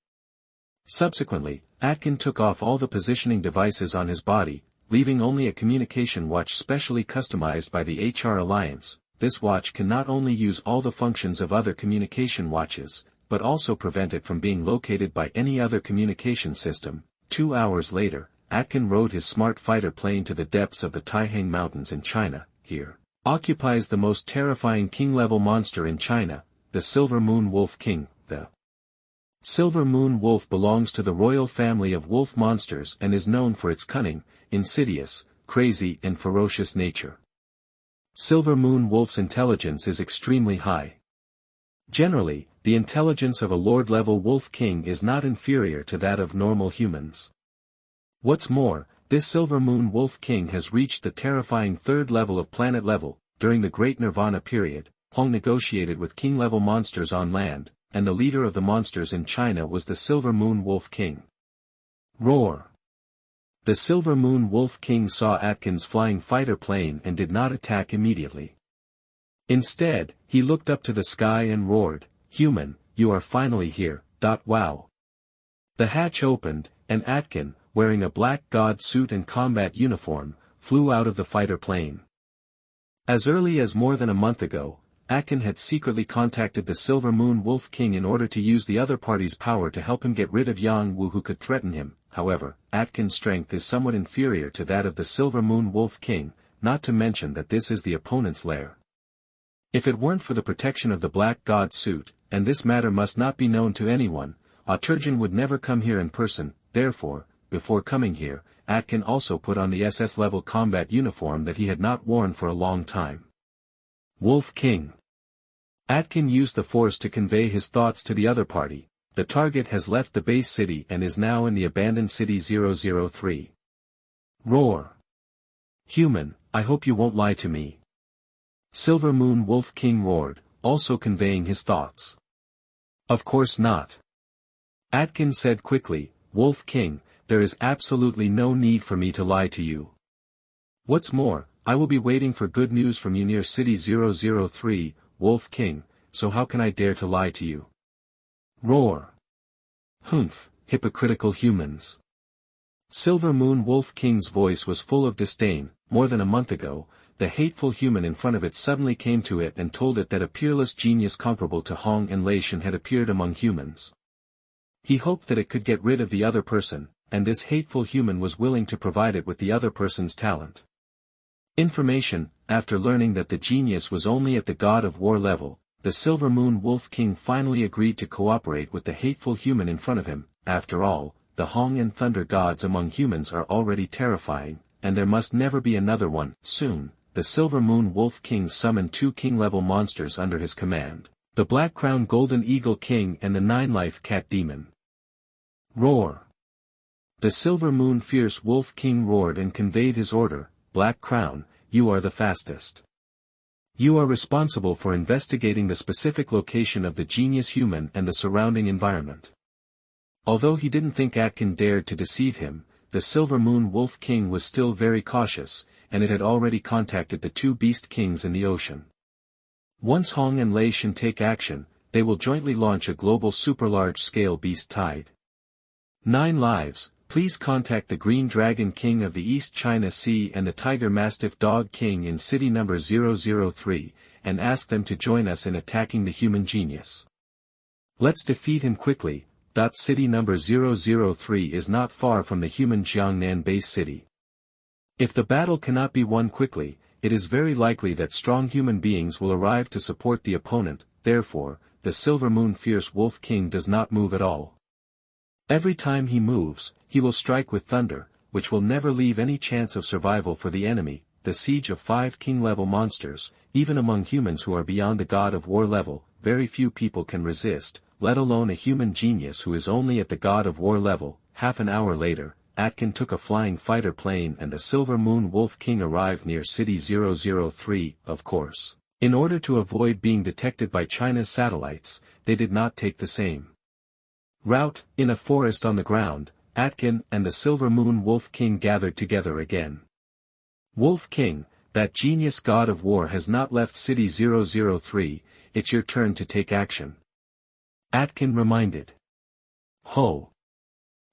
Subsequently, Atkin took off all the positioning devices on his body, leaving only a communication watch specially customized by the HR Alliance. This watch can not only use all the functions of other communication watches, but also prevent it from being located by any other communication system. 2 hours later, Atkin rode his smart fighter plane to the depths of the Taihang Mountains in China. Here occupies the most terrifying king-level monster in China, the Silver Moon Wolf King. The Silver Moon Wolf belongs to the royal family of wolf monsters and is known for its cunning, insidious, crazy and ferocious nature. Silver Moon Wolf's intelligence is extremely high. Generally, the intelligence of a Lord-level Wolf King is not inferior to that of normal humans. What's more, this Silver Moon Wolf King has reached the terrifying 3rd level of planet level. During the Great Nirvana period, Hong negotiated with king-level monsters on land, and the leader of the monsters in China was the Silver Moon Wolf King. Roar! The Silver Moon Wolf King saw Atkin's flying fighter plane and did not attack immediately. Instead, he looked up to the sky and roared, "Human, you are finally here, wow." The hatch opened, and Atkin, wearing a black god suit and combat uniform, flew out of the fighter plane. As early as more than a month ago, Atkin had secretly contacted the Silver Moon Wolf King in order to use the other party's power to help him get rid of Yang Wu who could threaten him. However, Atkin's strength is somewhat inferior to that of the Silver Moon Wolf King, not to mention that this is the opponent's lair. If it weren't for the protection of the black god suit, and this matter must not be known to anyone, Auturgeon would never come here in person. Therefore, before coming here, Atkin also put on the SS-level combat uniform that he had not worn for a long time. Wolf King. Atkin used the force to convey his thoughts to the other party. The target has left the base city and is now in the abandoned City 003. Roar! Human, I hope you won't lie to me. Silver Moon Wolf King roared, also conveying his thoughts. Of course not. Atkin said quickly, Wolf King, there is absolutely no need for me to lie to you. What's more, I will be waiting for good news from you near City 003, Wolf King, so how can I dare to lie to you? Roar! Humph, hypocritical humans. Silver Moon Wolf King's voice was full of disdain. More than a month ago, the hateful human in front of it suddenly came to it and told it that a peerless genius comparable to Hong and Lei Shen had appeared among humans. He hoped that it could get rid of the other person, and this hateful human was willing to provide it with the other person's talent. Information. After learning that the genius was only at the God of War level, the Silver Moon Wolf King finally agreed to cooperate with the hateful human in front of him. After all, the Hong and Thunder gods among humans are already terrifying, and there must never be another one. Soon, the Silver Moon Wolf King summoned 2 king-level monsters under his command, the Black Crown Golden Eagle King and the 9-life Cat Demon. Roar! The Silver Moon Fierce Wolf King roared and conveyed his order, Black Crown, you are the fastest. You are responsible for investigating the specific location of the genius human and the surrounding environment. Although he didn't think Atkin dared to deceive him, the Silver Moon Wolf King was still very cautious, and it had already contacted the 2 Beast Kings in the ocean. Once Hong and Lei Shen take action, they will jointly launch a global super-large-scale beast tide. 9 lives, Please contact the Green Dragon King of the East China Sea and the Tiger Mastiff Dog King in city number 003, and ask them to join us in attacking the human genius. Let's defeat him quickly. City number 003 is not far from the human Jiangnan base city. If the battle cannot be won quickly, it is very likely that strong human beings will arrive to support the opponent. Therefore, the Silver Moon Fierce Wolf King does not move at all. Every time he moves, he will strike with thunder, which will never leave any chance of survival for the enemy. The siege of 5 king-level monsters, even among humans who are beyond the God of War level, very few people can resist, let alone a human genius who is only at the God of War level. Half an hour later, Atkin took a flying fighter plane and the Silver Moon Wolf King arrived near City 003, of course. In order to avoid being detected by China's satellites, they did not take the same route. In a forest on the ground, Atkin and the Silver Moon Wolf King gathered together again. Wolf King, that genius God of War has not left City 003, it's your turn to take action. Atkin reminded. Ho!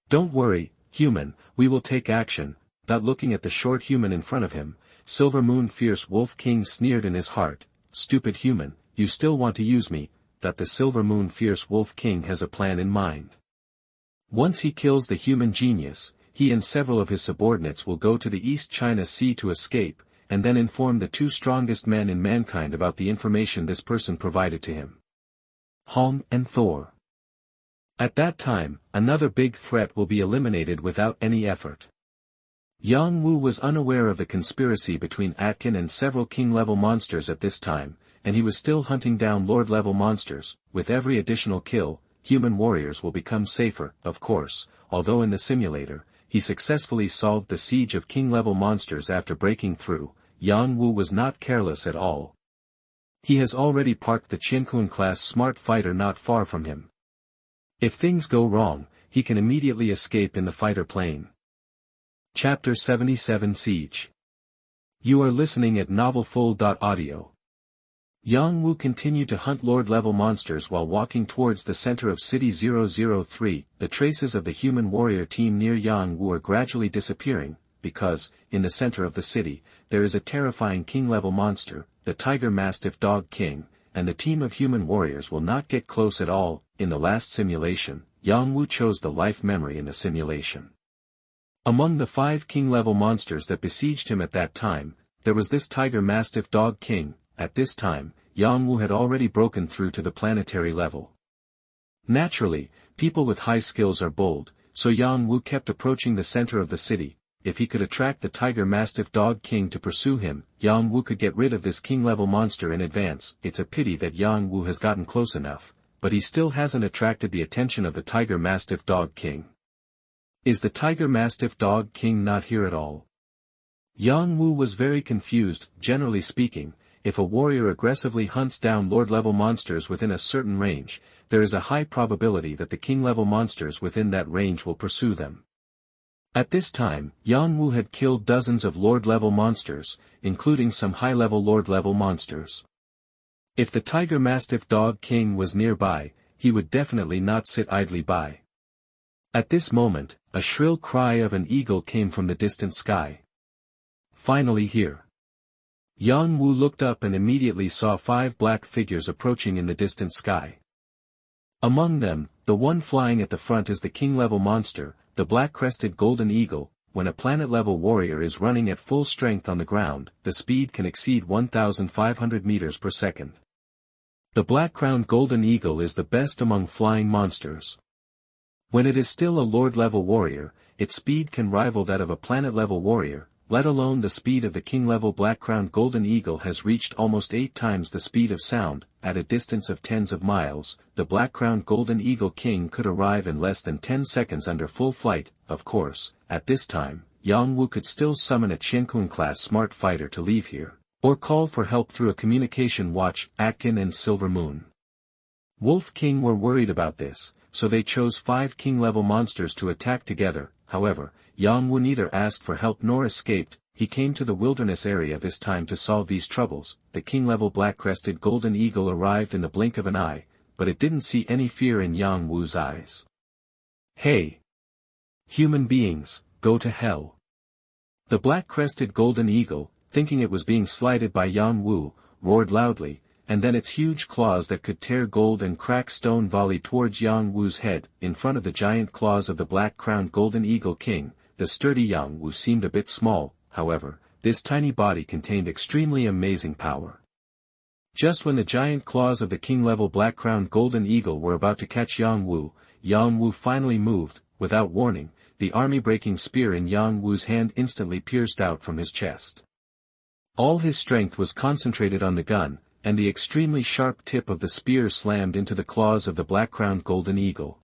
Don't worry, human, we will take action. Looking at the short human in front of him, Silver Moon Fierce Wolf King sneered in his heart, stupid human, you still want to use me. The Silver Moon Fierce Wolf King has a plan in mind. Once he kills the human genius, he and several of his subordinates will go to the East China Sea to escape, and then inform the 2 strongest men in mankind about the information this person provided to him. Hong and Thor. At that time, another big threat will be eliminated without any effort. Yang Wu was unaware of the conspiracy between Atkin and several king-level monsters at this time, and he was still hunting down lord-level monsters. With every additional kill, human warriors will become safer, of course, although in the simulator, he successfully solved the siege of king-level monsters after breaking through. Yang Wu was not careless at all. He has already parked the Qiankun-class smart fighter not far from him. If things go wrong, he can immediately escape in the fighter plane. Chapter 77 Siege. You are listening at MaleProtagonist. Yang Wu continued to hunt Lord-level monsters while walking towards the center of City 003. The traces of the human warrior team near Yang Wu are gradually disappearing, because, in the center of the city, there is a terrifying king-level monster, the Tiger Mastiff Dog King, and the team of human warriors will not get close at all. In the last simulation, Yang Wu chose the life memory in the simulation. Among the 5 king-level monsters that besieged him at that time, there was this Tiger Mastiff Dog King. At this time, Yang Wu had already broken through to the planetary level. Naturally, people with high skills are bold, so Yang Wu kept approaching the center of the city. If he could attract the Tiger Mastiff Dog King to pursue him, Yang Wu could get rid of this king-level monster in advance. It's a pity that Yang Wu has gotten close enough, but he still hasn't attracted the attention of the Tiger Mastiff Dog King. Is the Tiger Mastiff Dog King not here at all? Yang Wu was very confused. Generally speaking, if a warrior aggressively hunts down lord-level monsters within a certain range, there is a high probability that the king-level monsters within that range will pursue them. At this time, Yang Wu had killed dozens of lord-level monsters, including some high-level lord-level monsters. If the Tiger Mastiff Dog King was nearby, he would definitely not sit idly by. At this moment, a shrill cry of an eagle came from the distant sky. Finally here. Yang Wu looked up and immediately saw 5 black figures approaching in the distant sky. Among them, the one flying at the front is the king-level monster, the black-crested golden eagle. When a planet-level warrior is running at full strength on the ground, the speed can exceed 1,500 meters per second. The black-crowned golden eagle is the best among flying monsters. When it is still a lord-level warrior, its speed can rival that of a planet-level warrior. Let alone the speed of the king-level black-crowned golden eagle has reached almost 8 times the speed of sound. At a distance of tens of miles, the black-crowned golden eagle king could arrive in less than 10 seconds under full flight. Of course, at this time, Yang Wu could still summon a Qiankun-class smart fighter to leave here, or call for help through a communication watch. Atkin and Silver Moon Wolf King were worried about this, so they chose 5 king-level monsters to attack together. However, Yang Wu neither asked for help nor escaped. He came to the wilderness area this time to solve these troubles. The king-level black-crested golden eagle arrived in the blink of an eye, but it didn't see any fear in Yang Wu's eyes. Hey! Human beings, go to hell. The black-crested golden eagle, thinking it was being slighted by Yang Wu, roared loudly, and then its huge claws that could tear gold and crack stone volleyed towards Yang Wu's head. In front of the giant claws of the black-crowned golden eagle king, the sturdy Yang Wu seemed a bit small. However, this tiny body contained extremely amazing power. Just when the giant claws of the king-level black-crowned golden eagle were about to catch Yang Wu finally moved. Without warning, the army-breaking spear in Yang Wu's hand instantly pierced out from his chest. All his strength was concentrated on the gun, and the extremely sharp tip of the spear slammed into the claws of the black-crowned golden eagle.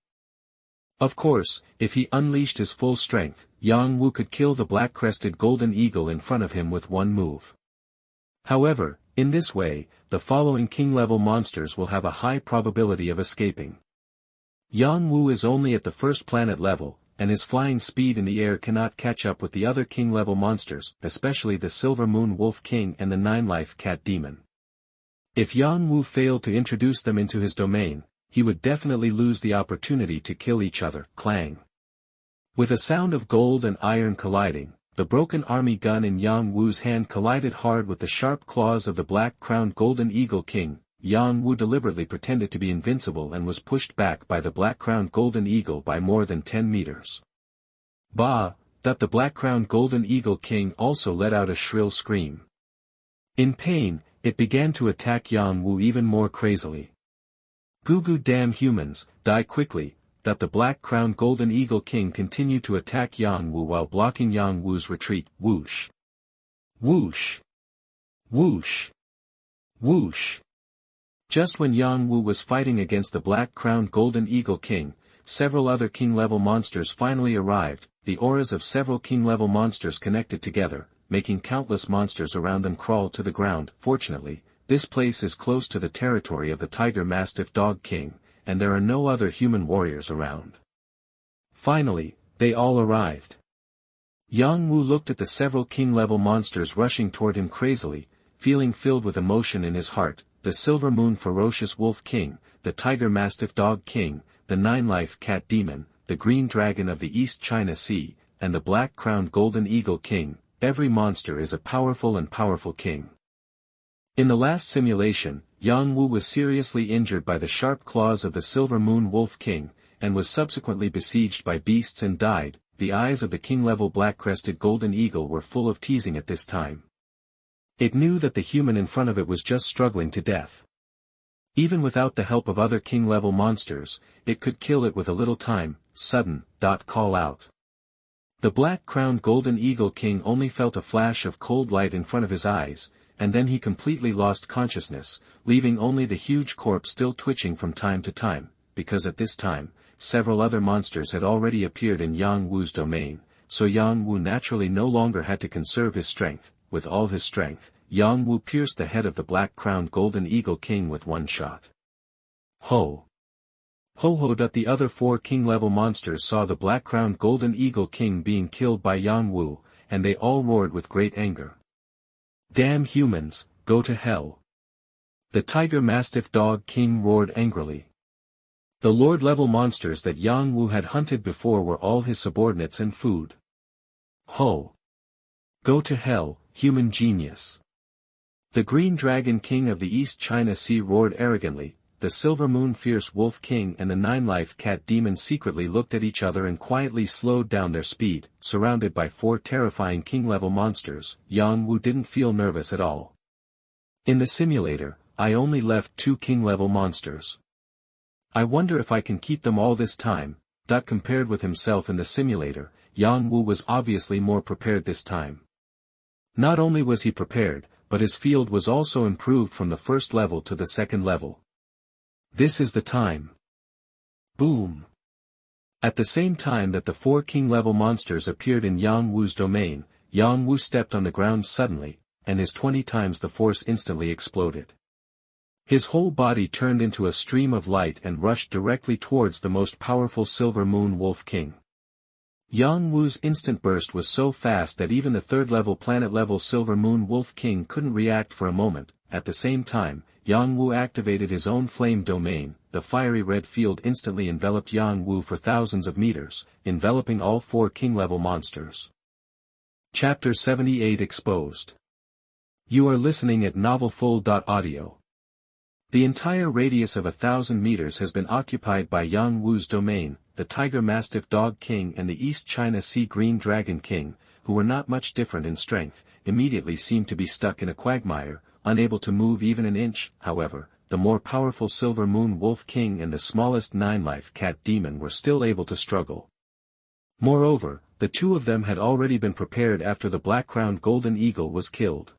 Of course, if he unleashed his full strength, Yang Wu could kill the black-crested golden eagle in front of him with one move. However, in this way, the following king-level monsters will have a high probability of escaping. Yang Wu is only at the first planet level, and his flying speed in the air cannot catch up with the other king-level monsters, especially the Silver Moon Wolf King and the Nine-Life Cat Demon. If Yang Wu failed to introduce them into his domain, he would definitely lose the opportunity to kill each other. Clang. With a sound of gold and iron colliding, the broken army gun in Yang Wu's hand collided hard with the sharp claws of the black-crowned golden eagle king. Yang Wu deliberately pretended to be invincible and was pushed back by the black-crowned golden eagle by more than 10 meters. Bah! That the black-crowned golden eagle king also let out a shrill scream. In pain, it began to attack Yang Wu even more crazily. Goo goo damn humans, die quickly! That the black-crowned golden eagle king continued to attack Yang Wu while blocking Yang Wu's retreat. Whoosh! Whoosh! Whoosh! Whoosh! Just when Yang Wu was fighting against the black-crowned golden eagle king, several other king-level monsters finally arrived. The auras of several king-level monsters connected together, making countless monsters around them crawl to the ground. Fortunately, this place is close to the territory of the Tiger Mastiff Dog King, and there are no other human warriors around. Finally, they all arrived. Yang Wu looked at the several king-level monsters rushing toward him crazily, feeling filled with emotion in his heart. The Silver Moon Ferocious Wolf King, the Tiger Mastiff Dog King, the Nine-Life Cat Demon, the Green Dragon of the East China Sea, and the Black-Crowned Golden Eagle King. Every monster is a powerful king. In the last simulation, Yang Wu was seriously injured by the sharp claws of the Silver Moon Wolf King, and was subsequently besieged by beasts and died. The eyes of the king-level black-crested golden eagle were full of teasing at this time. It knew that the human in front of it was just struggling to death. Even without the help of other king-level monsters, it could kill it with a little time. Sudden, call out. The black-crowned golden eagle king only felt a flash of cold light in front of his eyes, and then he completely lost consciousness, leaving only the huge corpse still twitching from time to time, because at this time, several other monsters had already appeared in Yang Wu's domain, so Yang Wu naturally no longer had to conserve his strength. With all his strength, Yang Wu pierced the head of the black-crowned golden eagle king with one shot. Ho! Ho ho! The other four king-level monsters saw the black-crowned golden eagle king being killed by Yang Wu, and they all roared with great anger. Damn humans, go to hell! The Tiger Mastiff Dog King roared angrily. The Lord-level monsters that Yang Wu had hunted before were all his subordinates and food. Ho! Go to hell, human genius! The Green Dragon King of the East China Sea roared arrogantly. The Silver Moon Fierce Wolf King and the Nine-Life Cat Demon secretly looked at each other and quietly slowed down their speed. Surrounded by four terrifying king-level monsters, Yang Wu didn't feel nervous at all. In the simulator, I only left 2 king-level monsters. I wonder if I can keep them all this time. Compared with himself in the simulator, Yang Wu was obviously more prepared this time. Not only was he prepared, but his field was also improved from the first level to the second level. This is the time. Boom! At the same time that the 4 king-level monsters appeared in Yang Wu's domain, Yang Wu stepped on the ground suddenly, and his 20 times the force instantly exploded. His whole body turned into a stream of light and rushed directly towards the most powerful Silver Moon Wolf King. Yang Wu's instant burst was so fast that even the third-level planet-level Silver Moon Wolf King couldn't react for a moment. At the same time, Yang Wu activated his own flame domain. the fiery red field instantly enveloped Yang Wu for thousands of meters, enveloping all 4 king-level monsters. Chapter 78 Exposed. You are listening at MaleProtagonist. The entire radius of 1,000 meters has been occupied by Yang Wu's domain, the Tiger Mastiff Dog King and the East China Sea Green Dragon King, who were not much different in strength, immediately seemed to be stuck in a quagmire, unable to move even an inch. However, the more powerful Silver Moon Wolf King and the smallest Nine-Life Cat Demon were still able to struggle. Moreover, the two of them had already been prepared after the black-crowned Golden Eagle was killed.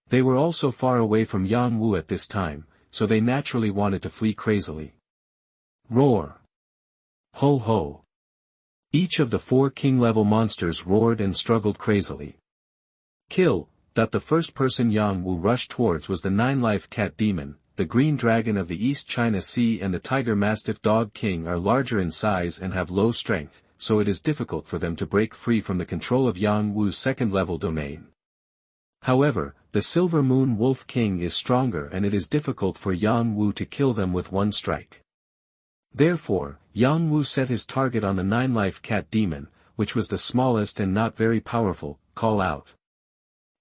They were also far away from Yang Wu at this time, so they naturally wanted to flee crazily. Roar! Ho ho! Each of the 4 king-level monsters roared and struggled crazily. Kill! The first person Yang Wu rushed towards was the Nine-Life Cat Demon. The Green Dragon of the East China Sea and the Tiger Mastiff Dog King are larger in size and have low strength, so it is difficult for them to break free from the control of Yang Wu's second-level domain. However, the Silver Moon Wolf King is stronger and it is difficult for Yang Wu to kill them with one strike. Therefore, Yang Wu set his target on the Nine-Life Cat Demon, which was the smallest and not very powerful. Call out.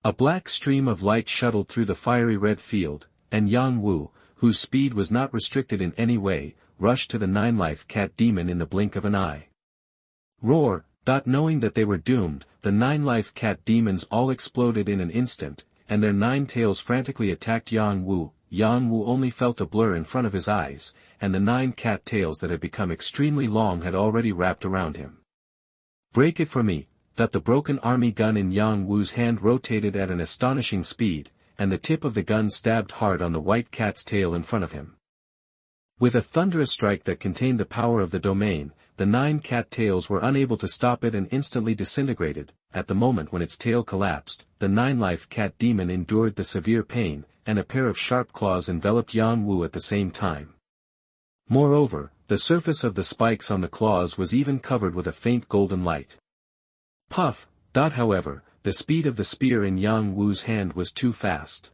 A black stream of light shuttled through the fiery red field, and Yang Wu, whose speed was not restricted in any way, rushed to the Nine-Life Cat Demon in the blink of an eye. Roar! Knowing that they were doomed, the Nine-Life Cat Demons all exploded in an instant, and their 9 tails frantically attacked Yang Wu. Yang Wu only felt a blur in front of his eyes, and the 9 cat tails that had become extremely long had already wrapped around him. Break it for me! The broken army gun in Yang Wu's hand rotated at an astonishing speed, and the tip of the gun stabbed hard on the white cat's tail in front of him. With a thunderous strike that contained the power of the domain, the 9 cat tails were unable to stop it and instantly disintegrated. At the moment when its tail collapsed, the Nine-Life Cat Demon endured the severe pain, and a pair of sharp claws enveloped Yang Wu at the same time. Moreover, the surface of the spikes on the claws was even covered with a faint golden light. Puff! However, the speed of the spear in Yang Wu's hand was too fast.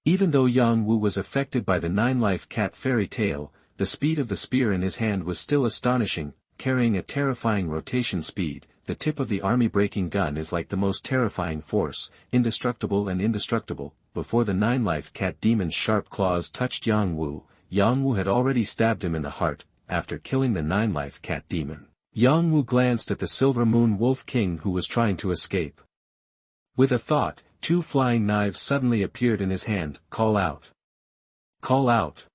Even though Yang Wu was affected by the Nine-Life Cat fairy tale, the speed of the spear in his hand was still astonishing, carrying a terrifying rotation speed. The tip of the army-breaking gun is like the most terrifying force, indestructible and indestructible. Before the Nine-Life Cat Demon's sharp claws touched Yang Wu had already stabbed him in the heart. After killing the Nine-Life Cat Demon, Yang Wu glanced at the Silver Moon Wolf King who was trying to escape. With a thought, 2 flying knives suddenly appeared in his hand. Call out! Call out!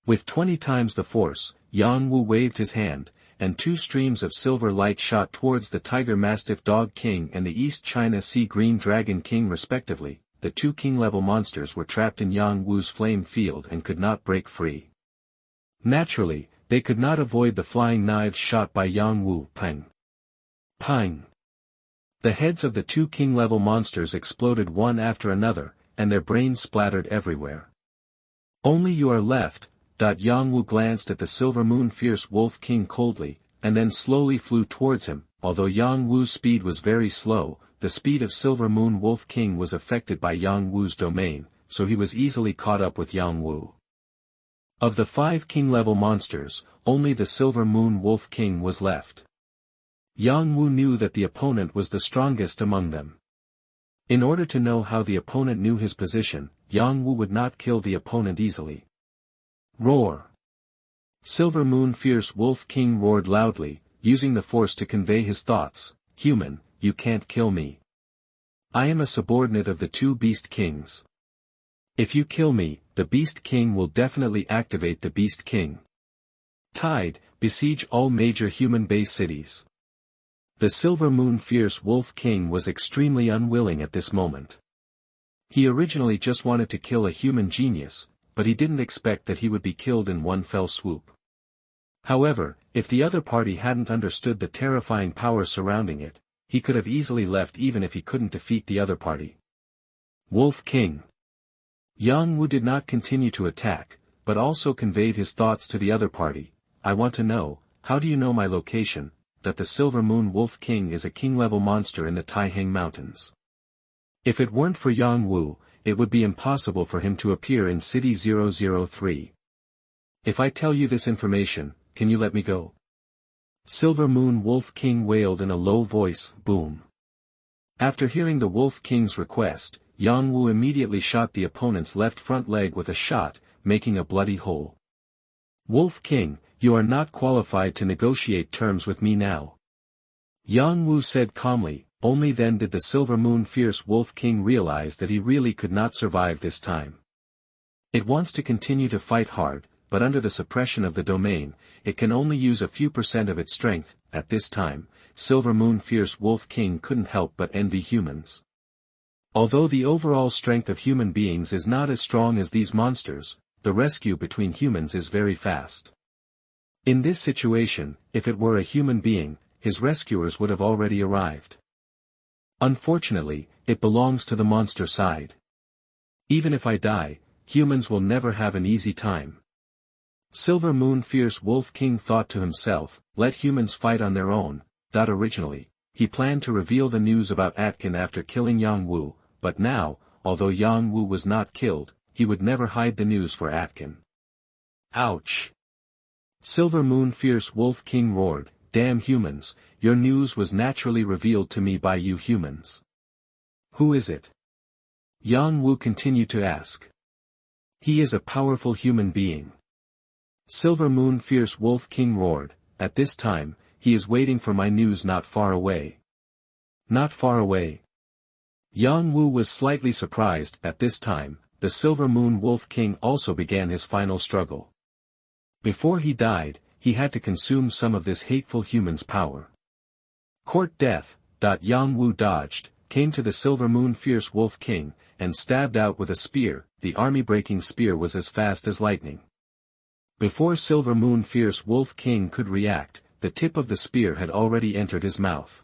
With 20 times the force, Yang Wu waved his hand, and 2 streams of silver light shot towards the Tiger Mastiff Dog King and the East China Sea Green Dragon King respectively. The 2 king-level monsters were trapped in Yang Wu's flame field and could not break free. Naturally, they could not avoid the flying knives shot by Yang Wu. Pang! Pang! The heads of the 2 king-level monsters exploded one after another, and their brains splattered everywhere. Only you are left. Yang Wu glanced at the Silver Moon Fierce Wolf King coldly, and then slowly flew towards him. Although Yang Wu's speed was very slow, the speed of Silver Moon Wolf King was affected by Yang Wu's domain, so he was easily caught up with Yang Wu. Of the 5 king-level monsters, only the Silver Moon Wolf King was left. Yang Wu knew that the opponent was the strongest among them. In order to know how the opponent knew his position, Yang Wu would not kill the opponent easily. Roar! Silver Moon Fierce Wolf King roared loudly, using the force to convey his thoughts. Human, you can't kill me. I am a subordinate of the 2 Beast Kings. If you kill me, the Beast King will definitely activate the Beast King. Tide, besiege all major human base cities. The Silver Moon Fierce Wolf King was extremely unwilling at this moment. He originally just wanted to kill a human genius, but he didn't expect that he would be killed in one fell swoop. However, if the other party hadn't understood the terrifying power surrounding it, he could have easily left even if he couldn't defeat the other party. Wolf King. Yang Wu did not continue to attack, but also conveyed his thoughts to the other party. I want to know, how do you know my location? That the Silver Moon Wolf King is a king-level monster in the Taiheng Mountains. If it weren't for Yang Wu, it would be impossible for him to appear in City 003. If I tell you this information, can you let me go? Silver Moon Wolf King wailed in a low voice, boom. After hearing the Wolf King's request, Yang Wu immediately shot the opponent's left front leg with a shot, making a bloody hole. Wolf King, you are not qualified to negotiate terms with me now. Yang Wu said calmly. Only then did the Silver Moon Fierce Wolf King realize that he really could not survive this time. It wants to continue to fight hard, but under the suppression of the domain, it can only use a few % of its strength. At this time, Silver Moon Fierce Wolf King couldn't help but envy humans. Although the overall strength of human beings is not as strong as these monsters, the rescue between humans is very fast. In this situation, if it were a human being, his rescuers would have already arrived. Unfortunately, it belongs to the monster side. Even if I die, humans will never have an easy time. Silver Moon Fierce Wolf King thought to himself, let humans fight on their own. Originally, he planned to reveal the news about Atkin after killing Yang Wu, but now, although Yang Wu was not killed, he would never hide the news for Atkin. Ouch! Silver Moon Fierce Wolf King roared, damn humans, your news was naturally revealed to me by you humans. Who is it? Yang Wu continued to ask. He is a powerful human being. Silver Moon Fierce Wolf King roared, at this time, he is waiting for my news not far away. Not far away. Yang Wu was slightly surprised. At this time, the Silver Moon Wolf King also began his final struggle. Before he died, he had to consume some of this hateful human's power. Court death. Yang Wu dodged, came to the Silver Moon Fierce Wolf King, and stabbed out with a spear. The army-breaking spear was as fast as lightning. Before Silver Moon Fierce Wolf King could react, the tip of the spear had already entered his mouth.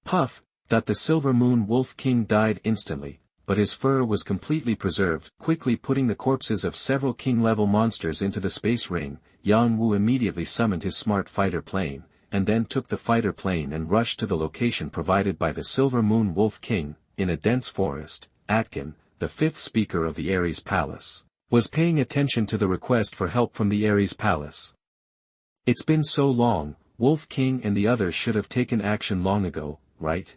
Puff. The Silver Moon Wolf King died instantly, but his fur was completely preserved. Quickly putting the corpses of several king-level monsters into the space ring, Yang Wu immediately summoned his smart fighter plane, and then took the fighter plane and rushed to the location provided by the Silver Moon Wolf King. In a dense forest, Atkin, the fifth speaker of the Ares Palace, was paying attention to the request for help from the Ares Palace. It's been so long, Wolf King and the others should have taken action long ago, right?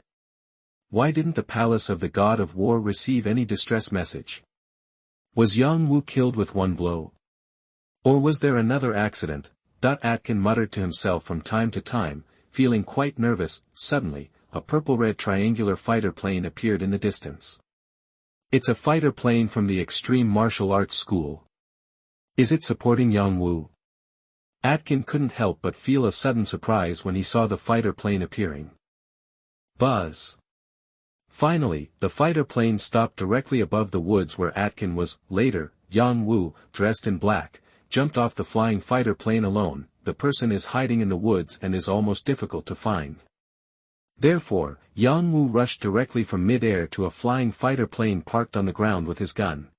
Why didn't the Palace of the God of War receive any distress message? Was Yang Wu killed with one blow? Or was there another accident? Atkin muttered to himself from time to time, feeling quite nervous. Suddenly, a purple-red triangular fighter plane appeared in the distance. It's a fighter plane from the Extreme Martial Arts School. Is it supporting Yang Wu? Atkin couldn't help but feel a sudden surprise when he saw the fighter plane appearing. Buzz! Finally, the fighter plane stopped directly above the woods where Atkin was. Later, Yang Wu, dressed in black, jumped off the flying fighter plane alone. The person is hiding in the woods and is almost difficult to find. Therefore, Yang Wu rushed directly from mid-air to a flying fighter plane parked on the ground with his gun.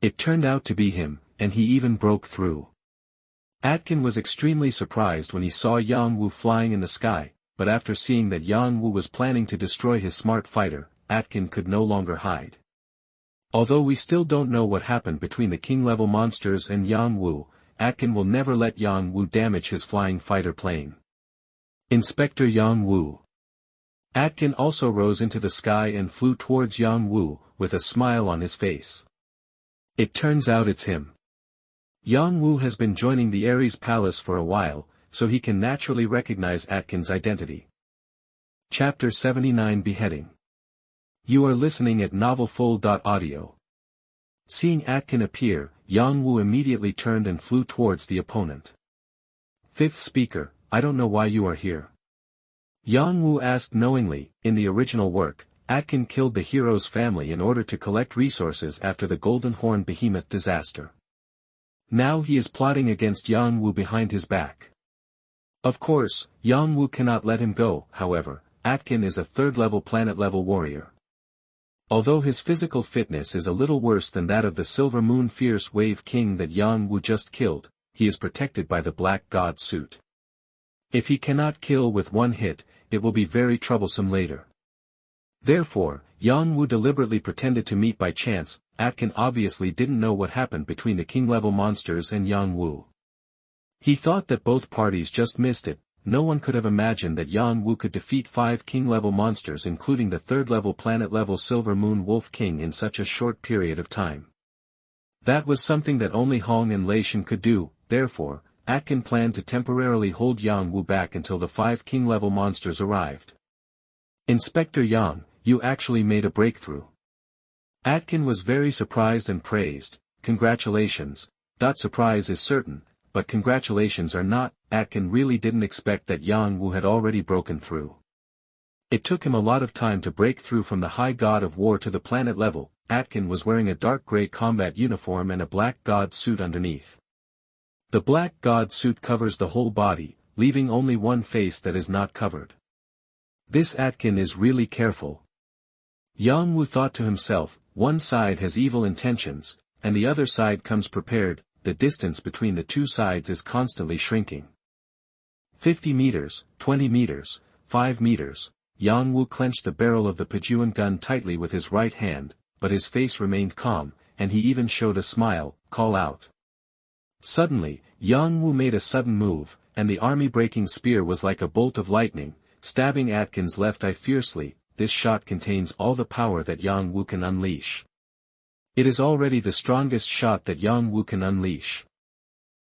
It turned out to be him, and he even broke through. Atkin was extremely surprised when he saw Yang Wu flying in the sky, but after seeing that Yang Wu was planning to destroy his smart fighter, Atkin could no longer hide. Although we still don't know what happened between the king-level monsters and Yang Wu, Atkin will never let Yang Wu damage his flying fighter plane. Inspector Yang Wu. Atkin also rose into the sky and flew towards Yang Wu, with a smile on his face. It turns out it's him. Yang Wu has been joining the Ares Palace for a while, so he can naturally recognize Atkin's identity. Chapter 79 Beheading. You are listening at MaleProtagonist. Seeing Atkin appear, Yang Wu immediately turned and flew towards the opponent. Fifth speaker, I don't know why you are here. Yang Wu asked knowingly. In the original work, Atkin killed the hero's family in order to collect resources after the Golden Horn Behemoth disaster. Now he is plotting against Yang Wu behind his back. Of course, Yang Wu cannot let him go. However, Atkin is a third-level planet-level warrior. Although his physical fitness is a little worse than that of the Silver Moon Fierce Wave King that Yang Wu just killed, he is protected by the Black God suit. If he cannot kill with one hit, it will be very troublesome later. Therefore, Yang Wu deliberately pretended to meet by chance. Atkin obviously didn't know what happened between the king-level monsters and Yang Wu. He thought that both parties just missed it. No one could have imagined that Yang Wu could defeat 5 king-level monsters including the 3rd-level planet-level Silver Moon Wolf King in such a short period of time. That was something that only Hong and Lei Shen could do. Therefore, Atkin planned to temporarily hold Yang Wu back until the 5 king-level monsters arrived. Inspector Yang, you actually made a breakthrough. Atkin was very surprised and praised. Congratulations. Surprise is certain, but congratulations are not. Atkin really didn't expect that Yang Wu had already broken through. It took him a lot of time to break through from the high god of war to the planet level. Atkin was wearing a dark gray combat uniform and a black god suit underneath. The black god suit covers the whole body, leaving only one face that is not covered. This Atkin is really careful. Yang Wu thought to himself, one side has evil intentions, and the other side comes prepared. The distance between the two sides is constantly shrinking. 50 meters, 20 meters, 5 meters. Yang Wu clenched the barrel of the Pajuan gun tightly with his right hand, but his face remained calm, and he even showed a smile. Call out. Suddenly, Yang Wu made a sudden move, and the army-breaking spear was like a bolt of lightning, stabbing Atkin's left eye fiercely. This shot contains all the power that Yang Wu can unleash. It is already the strongest shot that Yang Wu can unleash.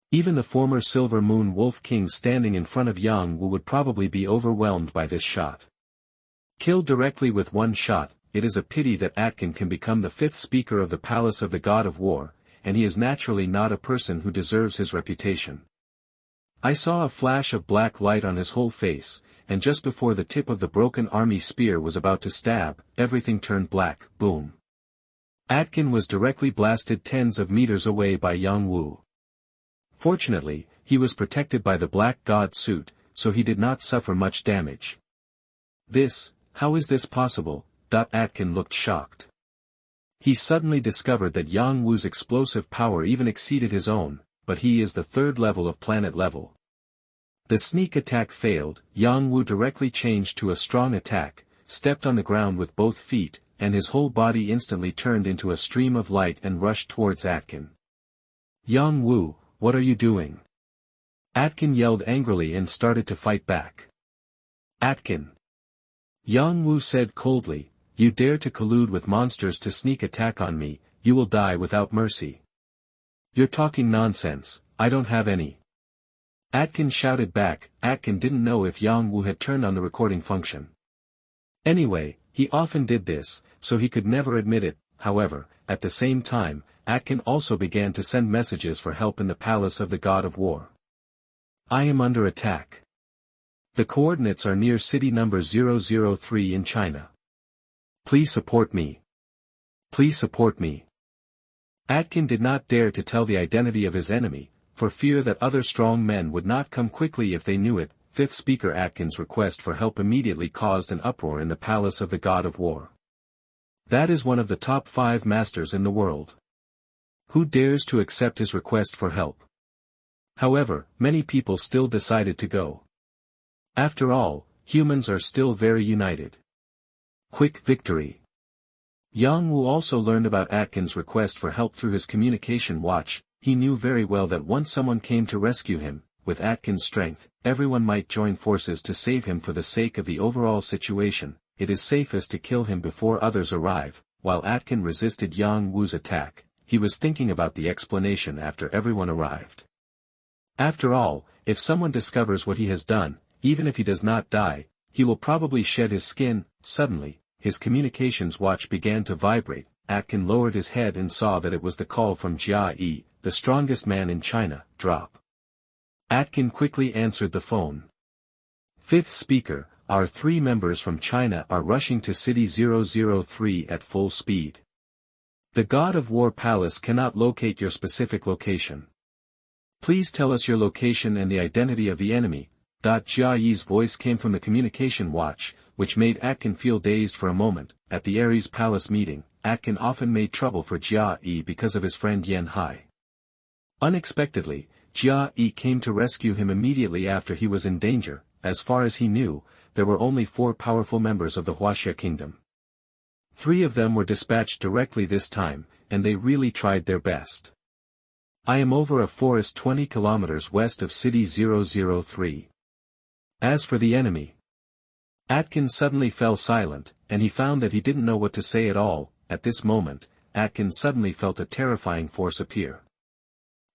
Even the former Silver Moon Wolf King standing in front of Yang Wu would probably be overwhelmed by this shot. Killed directly with one shot, it is a pity that Atkin can become the 5th speaker of the Palace of the God of War, and he is naturally not a person who deserves his reputation. I saw a flash of black light on his whole face, and just before the tip of the broken army spear was about to stab, everything turned black. Boom. Atkin was directly blasted tens of meters away by Yang Wu. Fortunately, he was protected by the black god suit, so he did not suffer much damage. How is this possible? Atkin looked shocked. He suddenly discovered that Yang Wu's explosive power even exceeded his own, but he is the 3rd level of planet level. The sneak attack failed. Yang Wu directly changed to a strong attack, stepped on the ground with both feet, and his whole body instantly turned into a stream of light and rushed towards Atkin. Yang Wu, what are you doing? Atkin yelled angrily and started to fight back. Atkin. Yang Wu said coldly, you dare to collude with monsters to sneak attack on me, you will die without mercy. You're talking nonsense, I don't have any. Atkin shouted back. Atkin didn't know if Yang Wu had turned on the recording function. Anyway, he often did this, so he could never admit it. However, at the same time, Atkin also began to send messages for help in the Palace of the God of War. I am under attack. The coordinates are near city number 003 in China. Please support me. Please support me. Atkin did not dare to tell the identity of his enemy, for fear that other strong men would not come quickly if they knew it. 5th Speaker Atkin's request for help immediately caused an uproar in the Palace of the God of War. That is one of the top 5 masters in the world. Who dares to accept his request for help? However, many people still decided to go. After all, humans are still very united. Quick victory. Yang Wu also learned about Atkin's request for help through his communication watch. He knew very well that once someone came to rescue him, with Atkin's strength, everyone might join forces to save him. For the sake of the overall situation, it is safest to kill him before others arrive. While Atkin resisted Yang Wu's attack, he was thinking about the explanation after everyone arrived. After all, if someone discovers what he has done, even if he does not die, he will probably shed his skin. Suddenly, his communications watch began to vibrate. Atkin lowered his head and saw that it was the call from Jia Yi, the strongest man in China. Drop. Atkin quickly answered the phone. 5th Speaker, our 3 members from China are rushing to City 003 at full speed. The God of War Palace cannot locate your specific location. Please tell us your location and the identity of the enemy. Jia Yi's voice came from the communication watch, which made Atkin feel dazed for a moment. At the Ares Palace meeting, Atkin often made trouble for Jia Yi because of his friend Yan Hai. Unexpectedly, Jia Yi came to rescue him immediately after he was in danger. As far as he knew, there were only 4 powerful members of the Huaxia kingdom. 3 of them were dispatched directly this time, and they really tried their best. I am over a forest 20 kilometers west of City 003. As for the enemy. Atkin suddenly fell silent, and he found that he didn't know what to say at all. At this moment, Atkin suddenly felt a terrifying force appear.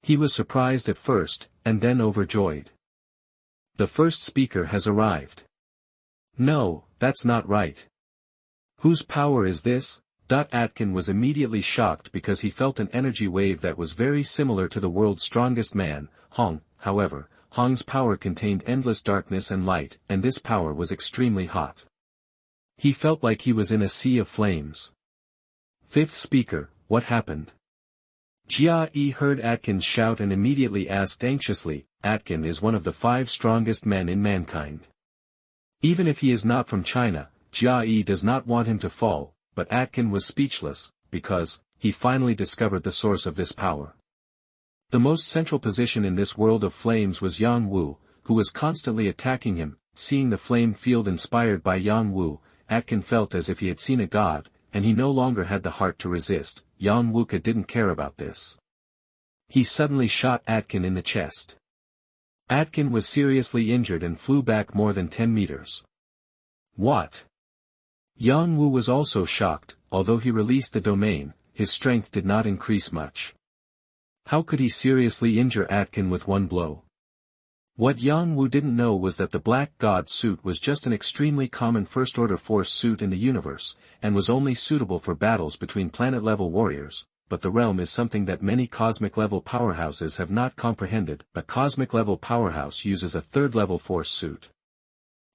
He was surprised at first, and then overjoyed. The first speaker has arrived. No, that's not right. Whose power is this? Atkin was immediately shocked because he felt an energy wave that was very similar to the world's strongest man, Hong. However, Hong's power contained endless darkness and light, and this power was extremely hot. He felt like he was in a sea of flames. Fifth speaker, what happened? Jia-E heard Atkin's shout and immediately asked anxiously. Atkin is one of the 5 strongest men in mankind. Even if he is not from China, Jia-E does not want him to fall, but Atkin was speechless, because he finally discovered the source of this power. The most central position in this world of flames was Yang Wu, who was constantly attacking him. Seeing the flame field inspired by Yang Wu, Atkin felt as if he had seen a god, and he no longer had the heart to resist. Yang Wu didn't care about this. He suddenly shot Atkin in the chest. Atkin was seriously injured and flew back more than 10 meters. What? Yang Wu was also shocked. Although he released the domain, his strength did not increase much. How could he seriously injure Atkin with one blow? What Yang Wu didn't know was that the Black God suit was just an extremely common first-order force suit in the universe, and was only suitable for battles between planet-level warriors, but the realm is something that many cosmic-level powerhouses have not comprehended. A cosmic-level powerhouse uses a third-level force suit.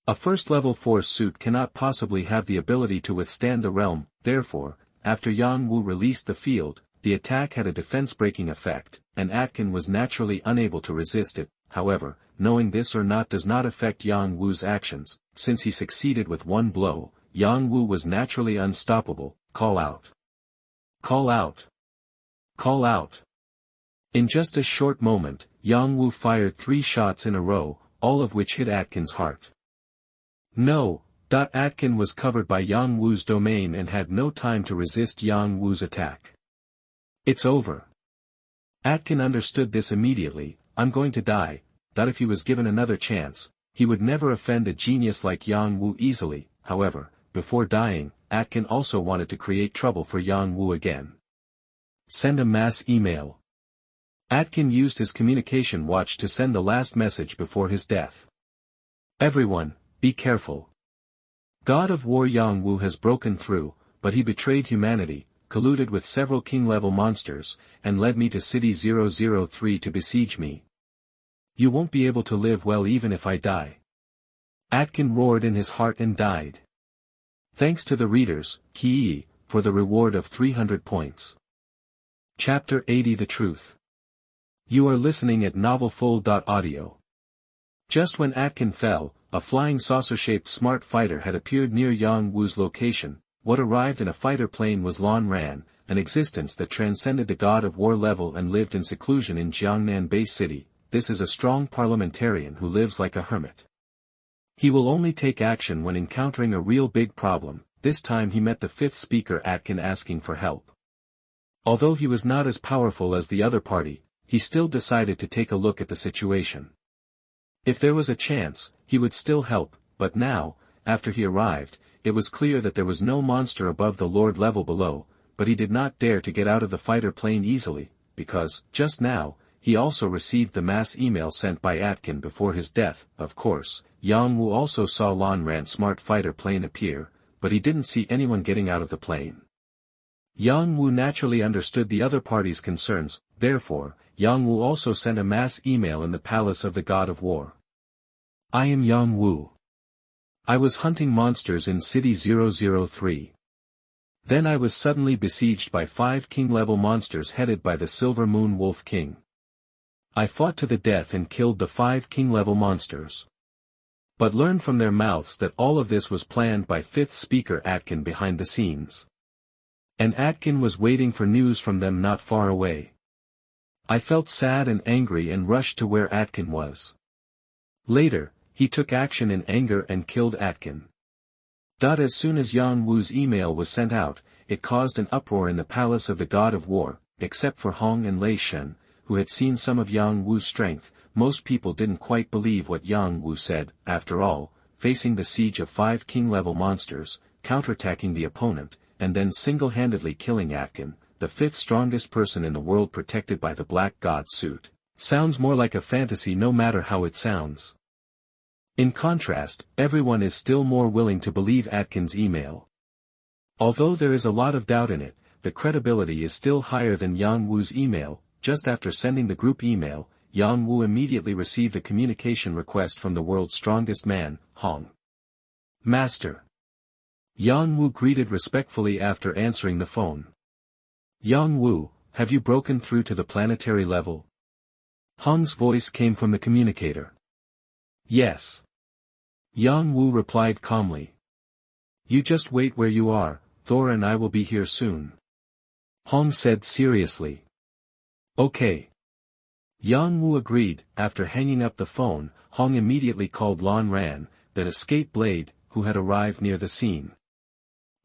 A first-level force suit cannot possibly have the ability to withstand the realm. Therefore, after Yang Wu released the field, the attack had a defense-breaking effect, and Atkin was naturally unable to resist it. However, knowing this or not does not affect Yang Wu's actions. Since he succeeded with one blow, Yang Wu was naturally unstoppable. Call out. Call out. Call out. In just a short moment, Yang Wu fired 3 shots in a row, all of which hit Atkin's heart. No. Atkin was covered by Yang Wu's domain and had no time to resist Yang Wu's attack. It's over. Atkin understood this immediately. I'm going to die. If he was given another chance, he would never offend a genius like Yang Wu easily. However, before dying, Atkin also wanted to create trouble for Yang Wu again. Send a mass email. Atkin used his communication watch to send the last message before his death. Everyone, be careful. God of War Yang Wu has broken through, but he betrayed humanity, colluded with several king-level monsters, and led me to City 003 to besiege me. You won't be able to live well even if I die. Atkin roared in his heart and died. Thanks to the readers, Ki, for the reward of 300 points. Chapter 80 The Truth. You are listening at MTnovel.audio. Just when Atkin fell, a flying saucer-shaped smart fighter had appeared near Yang Wu's location. What arrived in a fighter plane was Lan Ran, an existence that transcended the God of War level and lived in seclusion in Jiangnan Bay City. This is a strong parliamentarian who lives like a hermit. He will only take action when encountering a real big problem. This time he met the 5th speaker Atkin asking for help. Although he was not as powerful as the other party, he still decided to take a look at the situation. If there was a chance, he would still help, but now, after he arrived, it was clear that there was no monster above the Lord level below, but he did not dare to get out of the fighter plane easily, because, just now, he also received the mass email sent by Atkin before his death. Of course, Yang Wu also saw Lan Ran's smart fighter plane appear, but he didn't see anyone getting out of the plane. Yang Wu naturally understood the other party's concerns, therefore, Yang Wu also sent a mass email in the palace of the God of War. I am Yang Wu. I was hunting monsters in City 003. Then I was suddenly besieged by 5 king-level monsters headed by the Silver Moon Wolf King. I fought to the death and killed the 5 king-level monsters. But learned from their mouths that all of this was planned by 5th speaker Atkin behind the scenes. And Atkin was waiting for news from them not far away. I felt sad and angry and rushed to where Atkin was. Later, he took action in anger and killed Atkin. As soon as Yang Wu's email was sent out, it caused an uproar in the palace of the god of war, except for Hong and Lei Shen, who had seen some of Yang Wu's strength. Most people didn't quite believe what Yang Wu said. After all, facing the siege of 5 king-level monsters, counterattacking the opponent, and then single-handedly killing Atkin, the 5th strongest person in the world protected by the Black God suit, sounds more like a fantasy no matter how it sounds. In contrast, everyone is still more willing to believe Atkin's email. Although there is a lot of doubt in it, the credibility is still higher than Yang Wu's email. Just after sending the group email, Yang Wu immediately received a communication request from the world's strongest man, Hong. Master. Yang Wu greeted respectfully after answering the phone. Yang Wu, have you broken through to the planetary level? Hong's voice came from the communicator. Yes. Yang Wu replied calmly. You just wait where you are, Thor and I will be here soon. Hong said seriously. Okay. Yang Wu agreed. After hanging up the phone, Hong immediately called Lan Ran, that escape blade, who had arrived near the scene.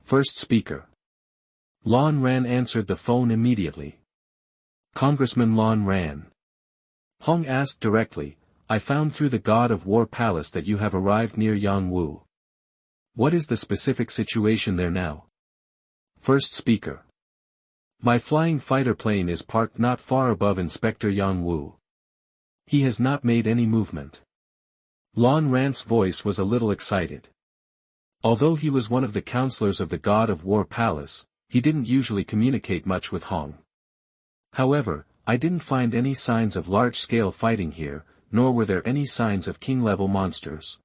First speaker. Lan Ran answered the phone immediately. Congressman Lan Ran. Hong asked directly, I found through the God of War Palace that you have arrived near Yang Wu. What is the specific situation there now? First speaker. My flying fighter plane is parked not far above Inspector Yang Wu. He has not made any movement. Lan Ran's voice was a little excited. Although he was one of the counselors of the God of War Palace, he didn't usually communicate much with Hong. However, I didn't find any signs of large-scale fighting here, nor were there any signs of king-level monsters.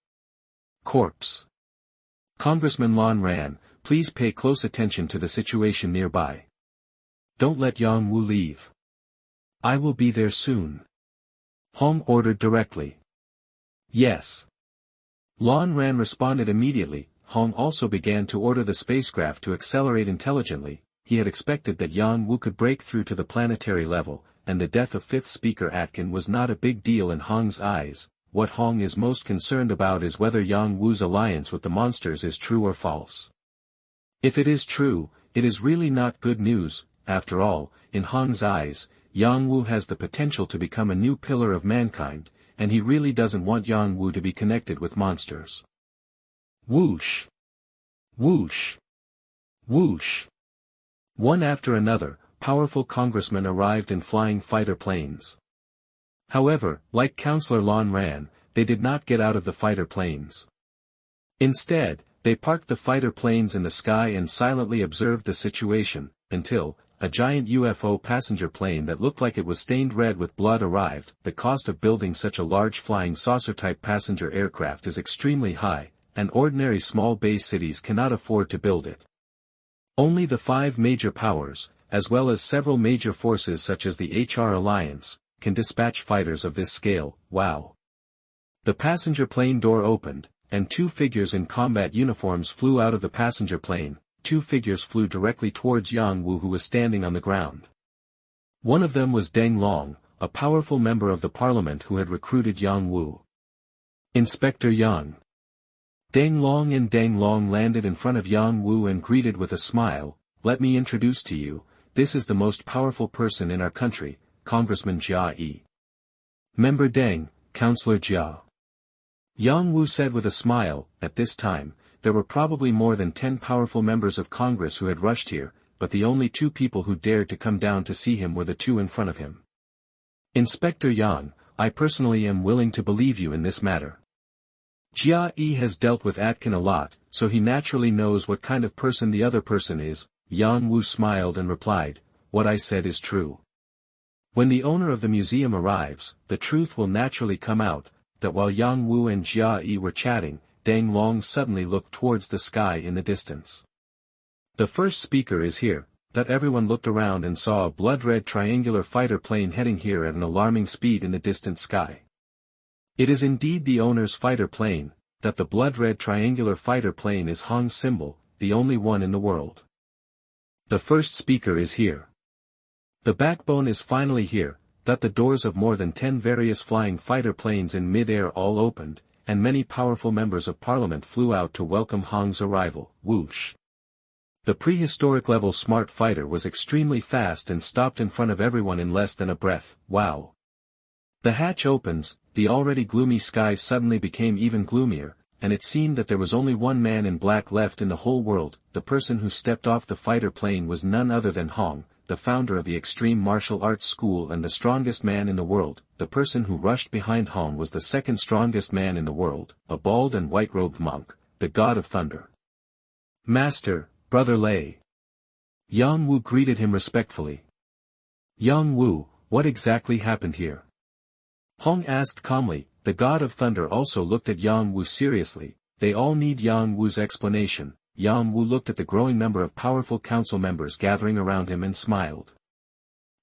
Corpse. Congressman Lan Ran, please pay close attention to the situation nearby. Don't let Yang Wu leave. I will be there soon. Hong ordered directly. Yes. Lan Ran responded immediately. Hong also began to order the spacecraft to accelerate intelligently. He had expected that Yang Wu could break through to the planetary level, and the death of 5th Speaker Atkin was not a big deal in Hong's eyes. What Hong is most concerned about is whether Yang Wu's alliance with the monsters is true or false. If it is true, it is really not good news. After all, in Hong's eyes, Yang Wu has the potential to become a new pillar of mankind, and he really doesn't want Yang Wu to be connected with monsters. Whoosh! Whoosh! Whoosh! One after another, powerful congressmen arrived in flying fighter planes. However, like Counselor Lan Ran, they did not get out of the fighter planes. Instead, they parked the fighter planes in the sky and silently observed the situation, until a giant UFO passenger plane that looked like it was stained red with blood arrived. The cost of building such a large flying saucer-type passenger aircraft is extremely high, and ordinary small base cities cannot afford to build it. Only the 5 major powers, as well as several major forces such as the HR Alliance, can dispatch fighters of this scale. Wow! The passenger plane door opened, and 2 figures in combat uniforms flew out of the passenger plane. 2 figures flew directly towards Yang Wu, who was standing on the ground. One of them was Deng Long, a powerful member of the parliament who had recruited Yang Wu. Inspector Yang. Deng Long and Deng Long landed in front of Yang Wu and greeted with a smile. Let me introduce to you, this is the most powerful person in our country, Congressman Jia Yi. Member Deng, Councillor Jia. Yang Wu said with a smile. At this time, there were probably more than 10 powerful members of Congress who had rushed here, but the only 2 people who dared to come down to see him were the 2 in front of him. Inspector Yang, I personally am willing to believe you in this matter. Jia Yi has dealt with Atkin a lot, so he naturally knows what kind of person the other person is. Yang Wu smiled and replied, what I said is true. When the owner of the museum arrives, the truth will naturally come out, that while Yang Wu and Jia Yi were chatting, Deng Long suddenly looked towards the sky in the distance. The first speaker is here. That everyone looked around and saw a blood-red triangular fighter plane heading here at an alarming speed in the distant sky. It is indeed the owner's fighter plane. That the blood-red triangular fighter plane is Hong's symbol, the only one in the world. The first speaker is here. The backbone is finally here. That the doors of more than 10 various flying fighter planes in mid-air all opened, and many powerful members of parliament flew out to welcome Hong's arrival. Whoosh! The prehistoric level smart fighter was extremely fast and stopped in front of everyone in less than a breath. Wow! The hatch opens, the already gloomy sky suddenly became even gloomier, and it seemed that there was only one man in black left in the whole world. The person who stepped off the fighter plane was none other than Hong, the founder of the extreme martial arts school and the strongest man in the world. The person who rushed behind Hong was the second strongest man in the world, a bald and white-robed monk, the god of thunder. Master, Brother Lei. Yang Wu greeted him respectfully. Yang Wu, what exactly happened here? Hong asked calmly. The god of thunder also looked at Yang Wu seriously. They all need Yang Wu's explanation. Yang Wu looked at the growing number of powerful council members gathering around him and smiled.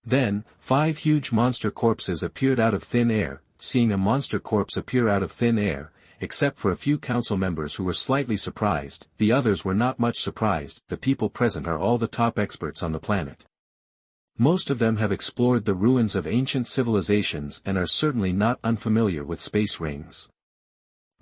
Then, 5 huge monster corpses appeared out of thin air. Seeing a monster corpse appear out of thin air, except for a few council members who were slightly surprised, the others were not much surprised. The people present are all the top experts on the planet. Most of them have explored the ruins of ancient civilizations and are certainly not unfamiliar with space rings.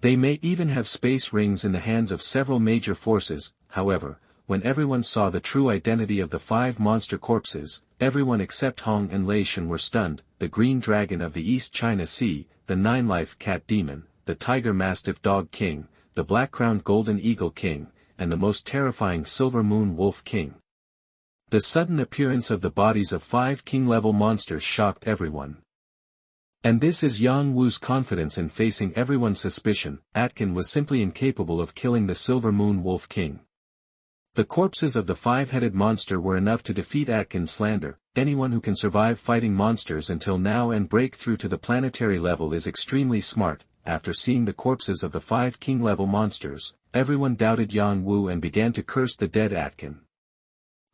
They may even have space rings in the hands of several major forces. However, when everyone saw the true identity of the 5 monster corpses, everyone except Hong and Lei Shen were stunned. The green dragon of the East China Sea, the 9-life cat demon, the tiger mastiff dog king, the black-crowned golden eagle king, and the most terrifying silver moon wolf king. The sudden appearance of the bodies of 5 king-level monsters shocked everyone. And this is Yang Wu's confidence in facing everyone's suspicion. Atkin was simply incapable of killing the silver moon wolf king. The corpses of the 5-headed monster were enough to defeat Atkin's slander. Anyone who can survive fighting monsters until now and break through to the planetary level is extremely smart. After seeing the corpses of the 5 king-level monsters, everyone doubted Yang Wu and began to curse the dead Atkin.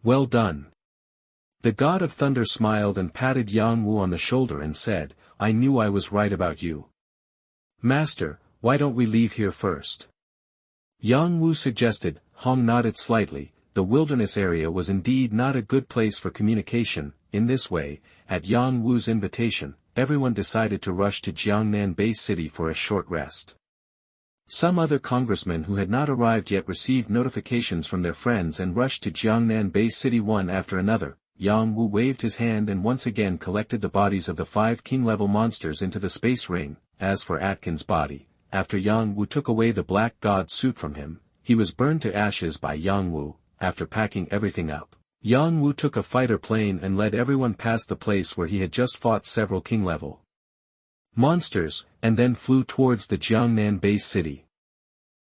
Well done. The god of thunder smiled and patted Yang Wu on the shoulder and said, I knew I was right about you. Master, why don't we leave here first? Yang Wu suggested. Hong nodded slightly. The wilderness area was indeed not a good place for communication. In this way, at Yang Wu's invitation, everyone decided to rush to Jiangnan Bay City for a short rest. Some other congressmen who had not arrived yet received notifications from their friends and rushed to Jiangnan Bay City one after another. Yang Wu waved his hand and once again collected the bodies of the 5 king-level monsters into the space ring. As for Atkin's body, after Yang Wu took away the black god suit from him, he was burned to ashes by Yang Wu. After packing everything up, Yang Wu took a fighter plane and led everyone past the place where he had just fought several king-level monsters, and then flew towards the Jiangnan Bay City.